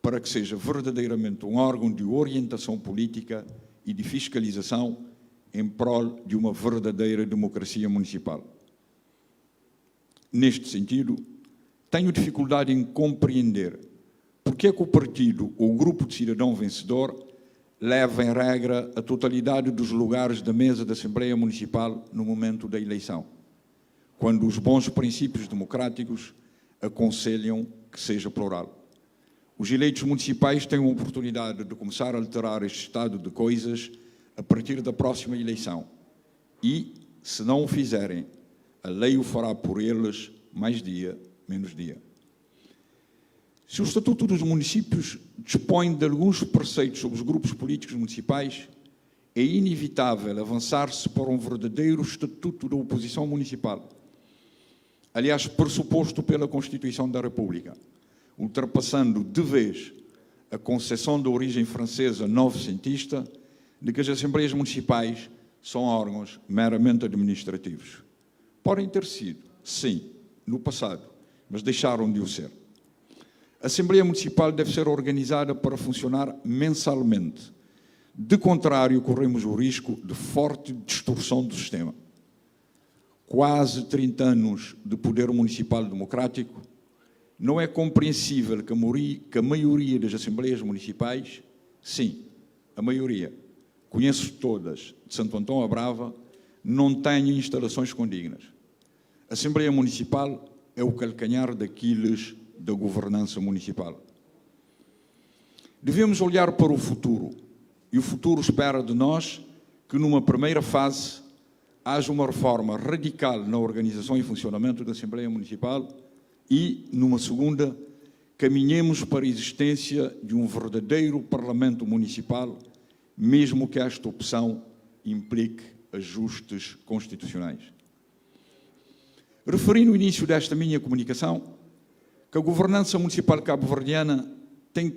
para que seja verdadeiramente um órgão de orientação política e de fiscalização em prol de uma verdadeira democracia municipal. Neste sentido, tenho dificuldade em compreender porque é que o partido ou o grupo de cidadão vencedor leva em regra a totalidade dos lugares da mesa da Assembleia Municipal no momento da eleição, quando os bons princípios democráticos aconselham que seja plural. Os eleitos municipais têm uma oportunidade de começar a alterar este estado de coisas a partir da próxima eleição e, se não o fizerem, a lei o fará por eles mais dia, menos dia. Se o Estatuto dos Municípios dispõe de alguns preceitos sobre os grupos políticos municipais, é inevitável avançar-se para um verdadeiro Estatuto da Oposição Municipal. Aliás, pressuposto pela Constituição da República, ultrapassando de vez a concepção da origem francesa novecentista de que as Assembleias Municipais são órgãos meramente administrativos. Podem ter sido, sim, no passado, mas deixaram de o ser. A Assembleia Municipal deve ser organizada para funcionar mensalmente. De contrário, corremos o risco de forte distorção do sistema. Quase 30 anos de poder municipal democrático, não é compreensível que a maioria das Assembleias Municipais, sim, a maioria, conheço todas, de Santo Antão a Brava, não tenha instalações condignas. A Assembleia Municipal é o calcanhar daqueles da governança municipal. Devemos olhar para o futuro, e o futuro espera de nós que, numa primeira fase, haja uma reforma radical na organização e funcionamento da Assembleia Municipal e, numa segunda, caminhemos para a existência de um verdadeiro Parlamento Municipal, mesmo que esta opção implique ajustes constitucionais. Referi no início desta minha comunicação que a governança municipal cabo-verdiana tem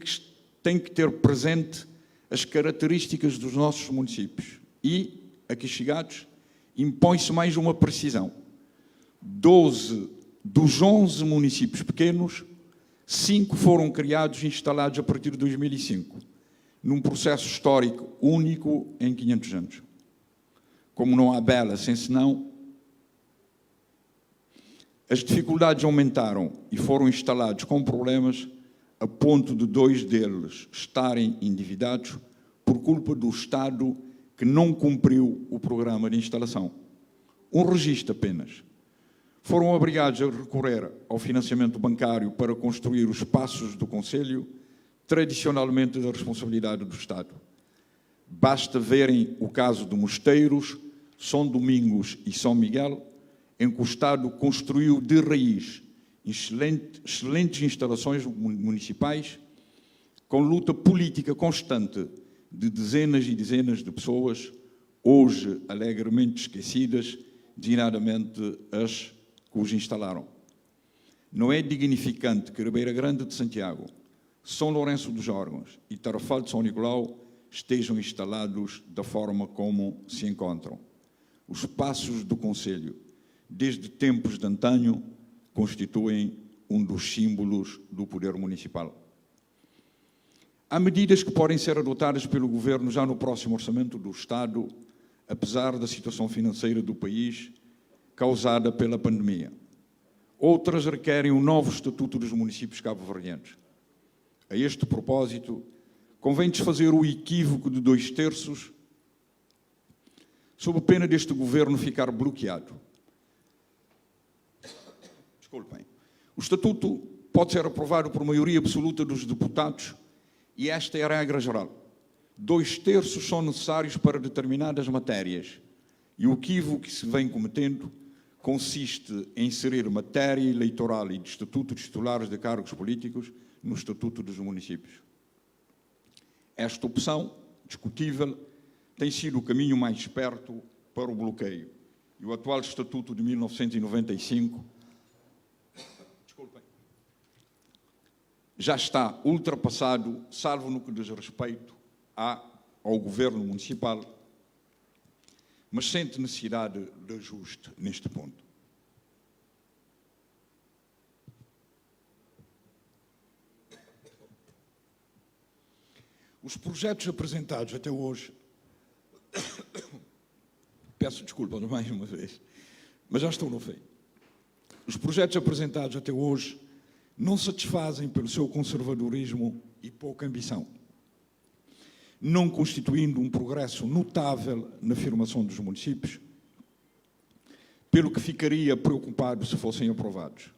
que ter presente as características dos nossos municípios e, aqui chegados, impõe-se mais uma precisão. 12 dos 11 municípios pequenos, 5 foram criados e instalados a partir de 2005, num processo histórico único em 500 anos. Como não há bela sem senão, as dificuldades aumentaram e foram instalados com problemas a ponto de 2 deles estarem endividados por culpa do Estado que não cumpriu o programa de instalação. Um registro apenas. Foram obrigados a recorrer ao financiamento bancário para construir os espaços do Conselho, tradicionalmente da responsabilidade do Estado. Basta verem o caso de Mosteiros, São Domingos e São Miguel, em que o Estado construiu de raiz excelentes instalações municipais, com luta política constante de dezenas e dezenas de pessoas, hoje alegremente esquecidas, designadamente as que os instalaram. Não é dignificante que Ribeira Grande de Santiago, São Lourenço dos Órgãos e Tarrafal de São Nicolau estejam instalados da forma como se encontram. Os espaços do Conselho, desde tempos de antanho, constituem um dos símbolos do poder municipal. Há medidas que podem ser adotadas pelo Governo já no próximo Orçamento do Estado, apesar da situação financeira do país causada pela pandemia. Outras requerem um novo Estatuto dos Municípios cabo-verdianos. A este propósito, convém desfazer o equívoco de 2/3, sob pena deste Governo ficar bloqueado. Desculpem. O Estatuto pode ser aprovado por maioria absoluta dos deputados e esta é a regra geral. 2/3 são necessários para determinadas matérias e o equívoco que se vem cometendo consiste em inserir matéria eleitoral e de estatuto de titulares de cargos políticos no Estatuto dos Municípios. Esta opção, discutível, tem sido o caminho mais perto para o bloqueio. E o atual Estatuto de 1995 já está ultrapassado, salvo no que diz respeito ao Governo Municipal, mas sente necessidade de ajuste neste ponto. Os projetos apresentados até hoje, peço desculpa mais uma vez, mas já estou no fim. Os projetos apresentados até hoje não satisfazem pelo seu conservadorismo e pouca ambição, não constituindo um progresso notável na afirmação dos municípios, pelo que ficaria preocupado se fossem aprovados.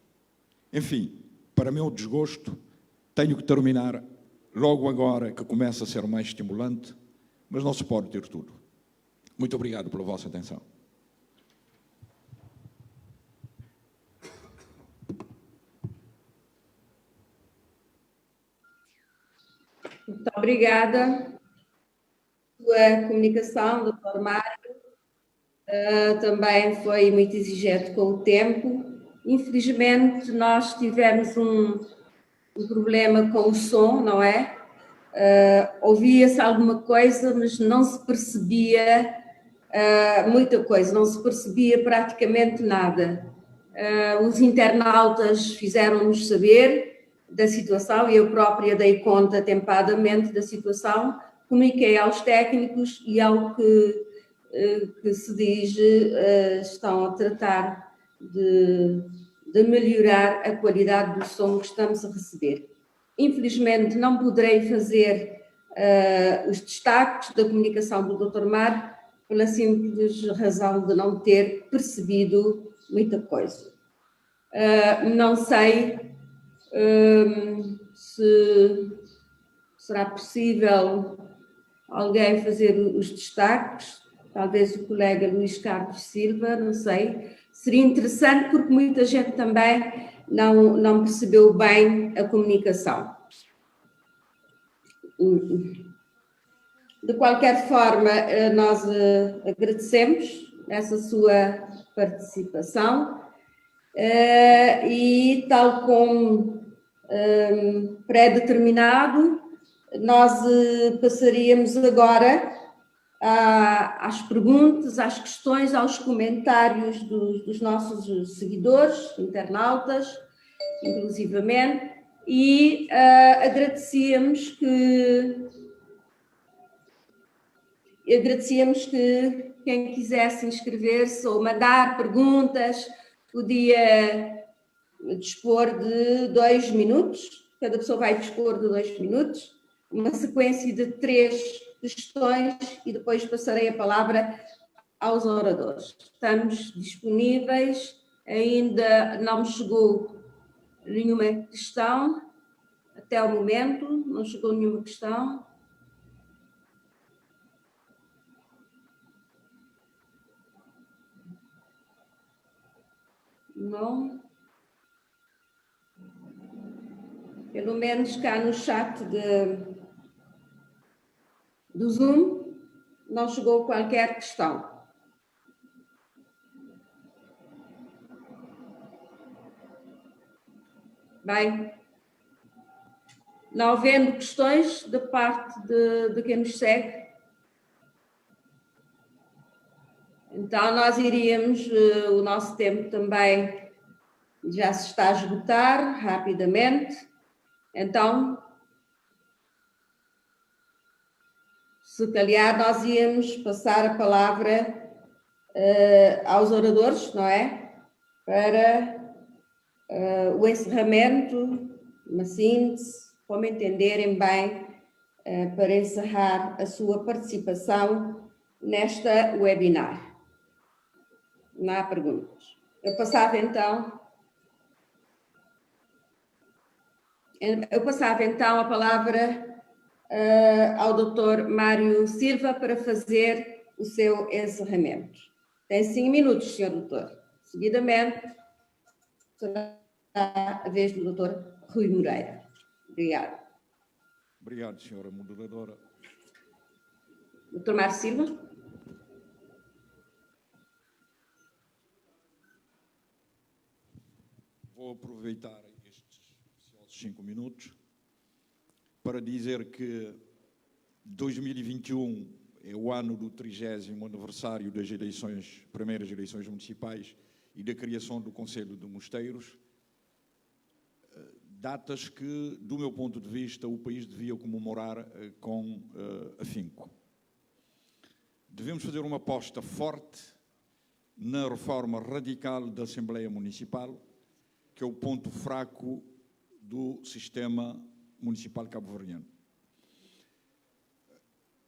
Enfim, para meu desgosto, tenho que terminar logo agora que começa a ser mais estimulante, mas não se pode ter tudo. Muito obrigado pela vossa atenção. Muito obrigada pela comunicação, Dr. Mário. Também foi muito exigente com o tempo. Infelizmente, nós tivemos um problema com o som, não é? Ouvia-se alguma coisa, mas não se percebia muita coisa, não se percebia praticamente nada. Os internautas fizeram-nos saber da situação e eu própria dei conta atempadamente da situação, comuniquei aos técnicos e ao que se diz estão a tratar de melhorar a qualidade do som que estamos a receber. Infelizmente não poderei fazer os destaques da comunicação do Dr. Mário pela simples razão de não ter percebido muita coisa. Não sei se será possível alguém fazer os destaques, talvez o colega Luís Carlos Silva, não sei. Seria interessante porque muita gente também não percebeu bem a comunicação. De qualquer forma, nós agradecemos essa sua participação e, tal como pré-determinado, nós passaríamos agora às perguntas, às questões, aos comentários dos nossos seguidores, internautas, inclusivamente, e agradecíamos que quem quisesse inscrever-se ou mandar perguntas podia dispor de 2 minutos, cada pessoa vai dispor de 2 minutos, uma sequência de 3 questões e depois passarei a palavra aos oradores. Estamos disponíveis, ainda não me chegou nenhuma questão, até o momento não chegou nenhuma questão. Não. Pelo menos cá no chat do Zoom não chegou qualquer questão. Bem, não havendo questões da parte de quem nos segue, então nós iríamos, o nosso tempo também já se está a esgotar rapidamente, então, se calhar nós íamos passar a palavra aos oradores, não é? Para o encerramento, uma síntese, como entenderem bem, para encerrar a sua participação nesta webinar. Não há perguntas. Eu passava então a palavra ao Dr. Mário Silva para fazer o seu encerramento. Tem 5 minutos, Sr. Doutor. Seguidamente, será a vez do Dr. Rui Moreira. Obrigada. Obrigado, Sra. Moderadora. Dr. Mário Silva. Vou aproveitar estes 5 minutos para dizer que 2021 é o ano do 30º aniversário das primeiras eleições municipais e da criação do Conselho de Mosteiros, datas que, do meu ponto de vista, o país devia comemorar com afinco. Devemos fazer uma aposta forte na reforma radical da Assembleia Municipal, que é o ponto fraco do sistema municipal cabo-verdiano.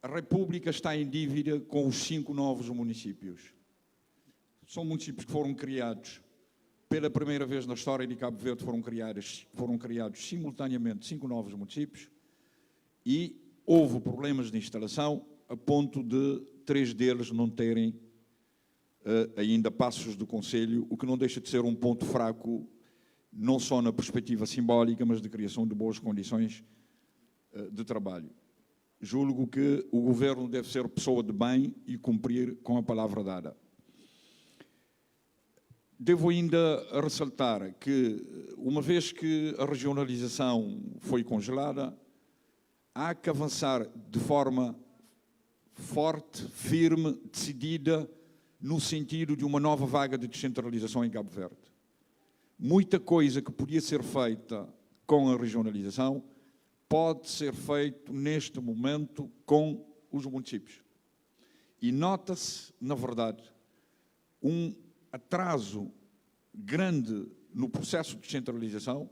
A República está em dívida com os 5 novos municípios. São municípios que foram criados pela primeira vez na história de Cabo Verde, foram criados simultaneamente 5 novos municípios e houve problemas de instalação a ponto de 3 deles não terem ainda passos do Conselho, o que não deixa de ser um ponto fraco, não só na perspectiva simbólica, mas de criação de boas condições de trabalho. Julgo que o Governo deve ser pessoa de bem e cumprir com a palavra dada. Devo ainda ressaltar que, uma vez que a regionalização foi congelada, há que avançar de forma forte, firme, decidida, no sentido de uma nova vaga de descentralização em Cabo Verde. Muita coisa que podia ser feita com a regionalização pode ser feito neste momento com os municípios. E nota-se, na verdade, um atraso grande no processo de descentralização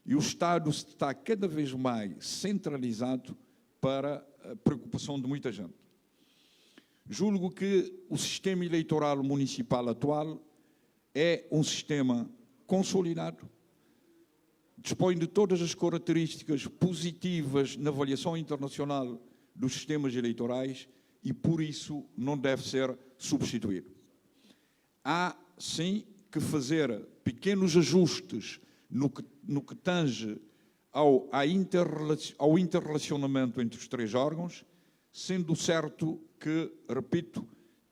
e o Estado está cada vez mais centralizado para a preocupação de muita gente. Julgo que o sistema eleitoral municipal atual é um sistema consolidado, dispõe de todas as características positivas na avaliação internacional dos sistemas eleitorais e, por isso, não deve ser substituído. Há, sim, que fazer pequenos ajustes no que tange ao interrelacionamento entre os 3 órgãos, sendo certo que, repito,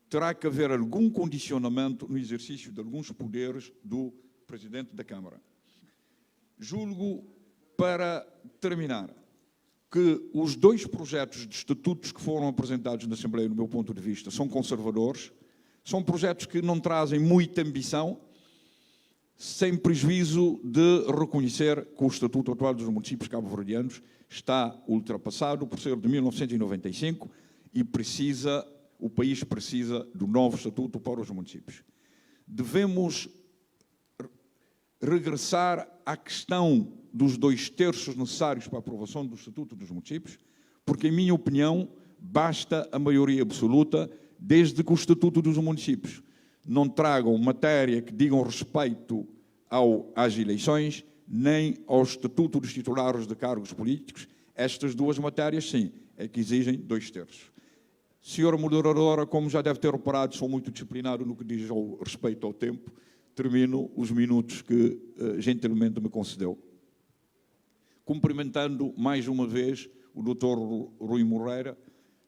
terá que haver algum condicionamento no exercício de alguns poderes do Presidente da Câmara. Julgo, para terminar, que os 2 projetos de estatutos que foram apresentados na Assembleia, do meu ponto de vista, são conservadores, são projetos que não trazem muita ambição, sem prejuízo de reconhecer que o Estatuto atual dos municípios cabo-verdianos está ultrapassado por ser de 1995 e o país precisa do novo Estatuto para os municípios. Devemos regressar à questão dos 2/3 necessários para a aprovação do Estatuto dos municípios, porque, em minha opinião, basta a maioria absoluta, desde que o Estatuto dos Municípios não tragam matéria que digam respeito às eleições, nem ao Estatuto dos Titulares de Cargos Políticos. Estas duas matérias, sim, é que exigem 2/3. Senhora moderadora, como já deve ter reparado, sou muito disciplinado no que diz respeito ao tempo. Termino os minutos que gentilmente me concedeu. Cumprimentando mais uma vez o Dr. Rui Moreira,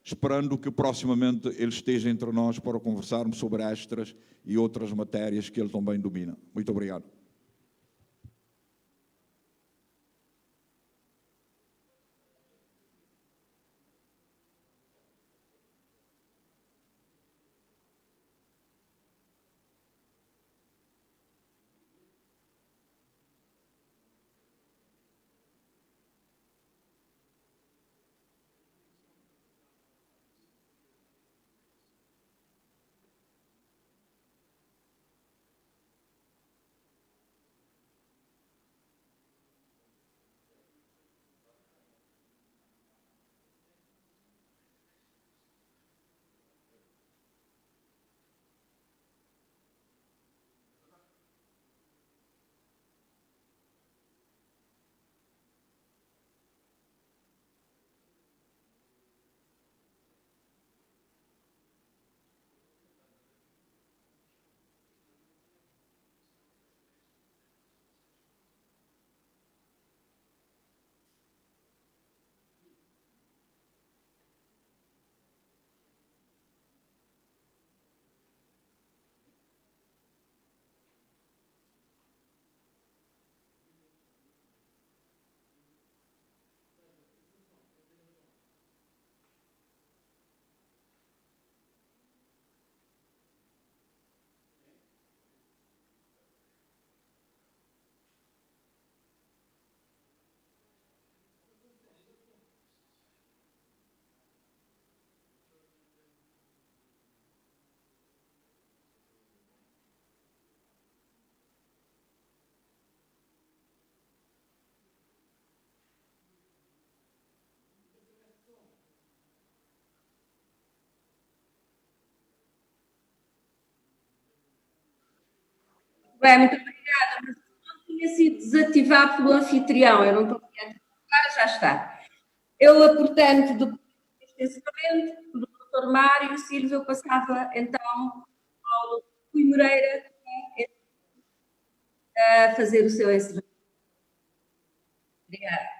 esperando que proximamente ele esteja entre nós para conversarmos sobre estas e outras matérias que ele também domina. Muito obrigado. Bem, muito obrigada, mas não tinha sido desativado pelo anfitrião, eu não estou a ativar, já está. Eu, portanto, depois deste encerramento, do Dr. Mário Silva, eu passava então ao Dr. Rui Moreira a fazer o seu encerramento. Obrigada.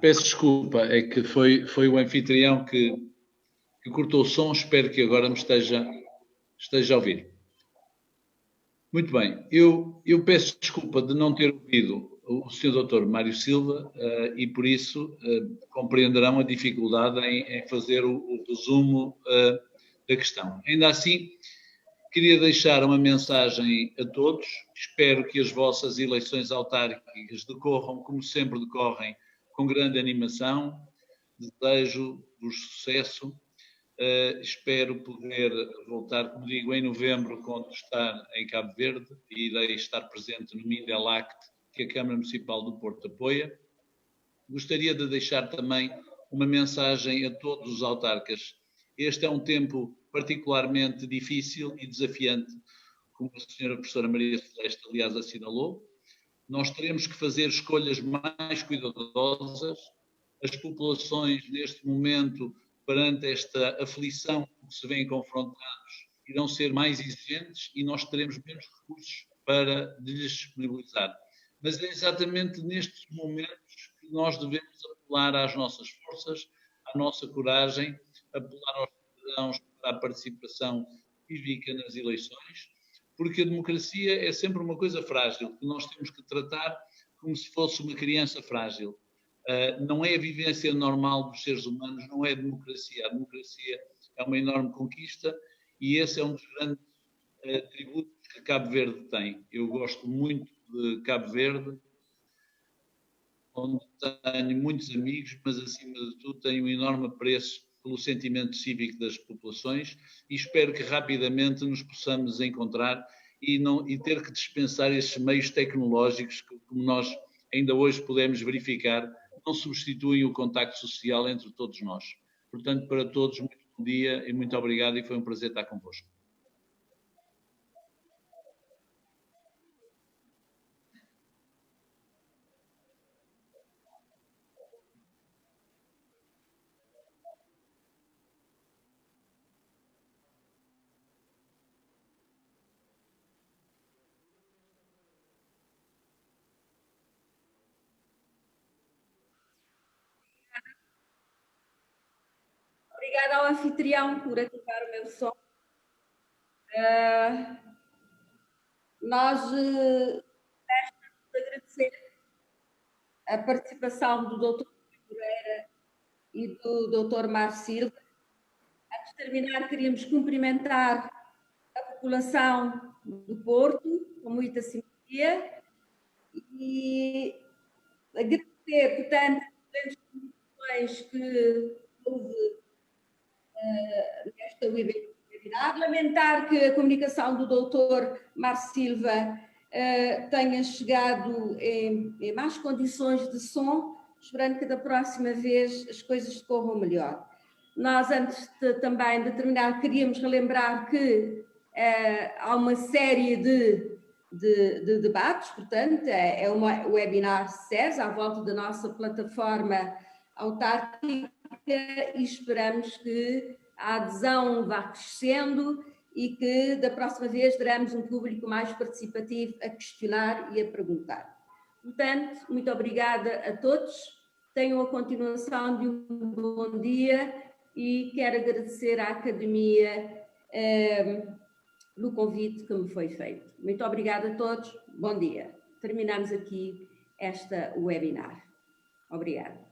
Peço desculpa, é que foi o anfitrião que cortou o som, espero que agora me esteja a ouvir. Muito bem, eu peço desculpa de não ter ouvido o Sr. Dr. Mário Silva e por isso compreenderão a dificuldade em fazer o resumo da questão. Ainda assim, queria deixar uma mensagem a todos. Espero que as vossas eleições autárquicas decorram como sempre decorrem, com grande animação. Desejo-vos sucesso. Espero poder voltar, como digo, em novembro, quando estar em Cabo Verde, e irei estar presente no Mindelact, que a Câmara Municipal do Porto apoia. Gostaria de deixar também uma mensagem a todos os autarcas. Este é um tempo particularmente difícil e desafiante, como a senhora professora Maria Celeste, aliás, assinalou. Nós teremos que fazer escolhas mais cuidadosas. As populações, neste momento, perante esta aflição que se vêem confrontados, irão ser mais exigentes e nós teremos menos recursos para lhes disponibilizar. Mas é exatamente nestes momentos que nós devemos apelar às nossas forças, à nossa coragem, apelar aos cidadãos para a participação cívica nas eleições, porque a democracia é sempre uma coisa frágil, que nós temos que tratar como se fosse uma criança frágil. Não é a vivência normal dos seres humanos, não é a democracia. A democracia é uma enorme conquista e esse é um dos grandes tributos que Cabo Verde tem. Eu gosto muito de Cabo Verde, onde tenho muitos amigos, mas acima de tudo tenho um enorme apreço pelo sentimento cívico das populações e espero que rapidamente nos possamos encontrar e ter que dispensar esses meios tecnológicos que, como nós ainda hoje podemos verificar, não substituem o contacto social entre todos nós. Portanto, para todos, muito bom dia e muito obrigado, e foi um prazer estar convosco. Obrigada ao anfitrião por ativar o meu som. Nós resta-nos agradecer a participação do Dr. Moreira e do Dr. Mar Silva. Antes de terminar, queríamos cumprimentar a população do Porto com muita simpatia e agradecer, portanto, as condições que houve nesta webinar. Lamentar que a comunicação do Dr. Mar Silva tenha chegado em más condições de som, esperando que da próxima vez as coisas corram melhor. Nós, antes também de terminar, queríamos relembrar que há uma série de debates, portanto, é uma webinar SES à volta da nossa plataforma autárquica e esperamos que a adesão vá crescendo e que da próxima vez teremos um público mais participativo a questionar e a perguntar. Portanto, muito obrigada a todos, tenham a continuação de um bom dia e quero agradecer à Academia no convite que me foi feito. Muito obrigada a todos, bom dia. Terminamos aqui esta webinar. Obrigada.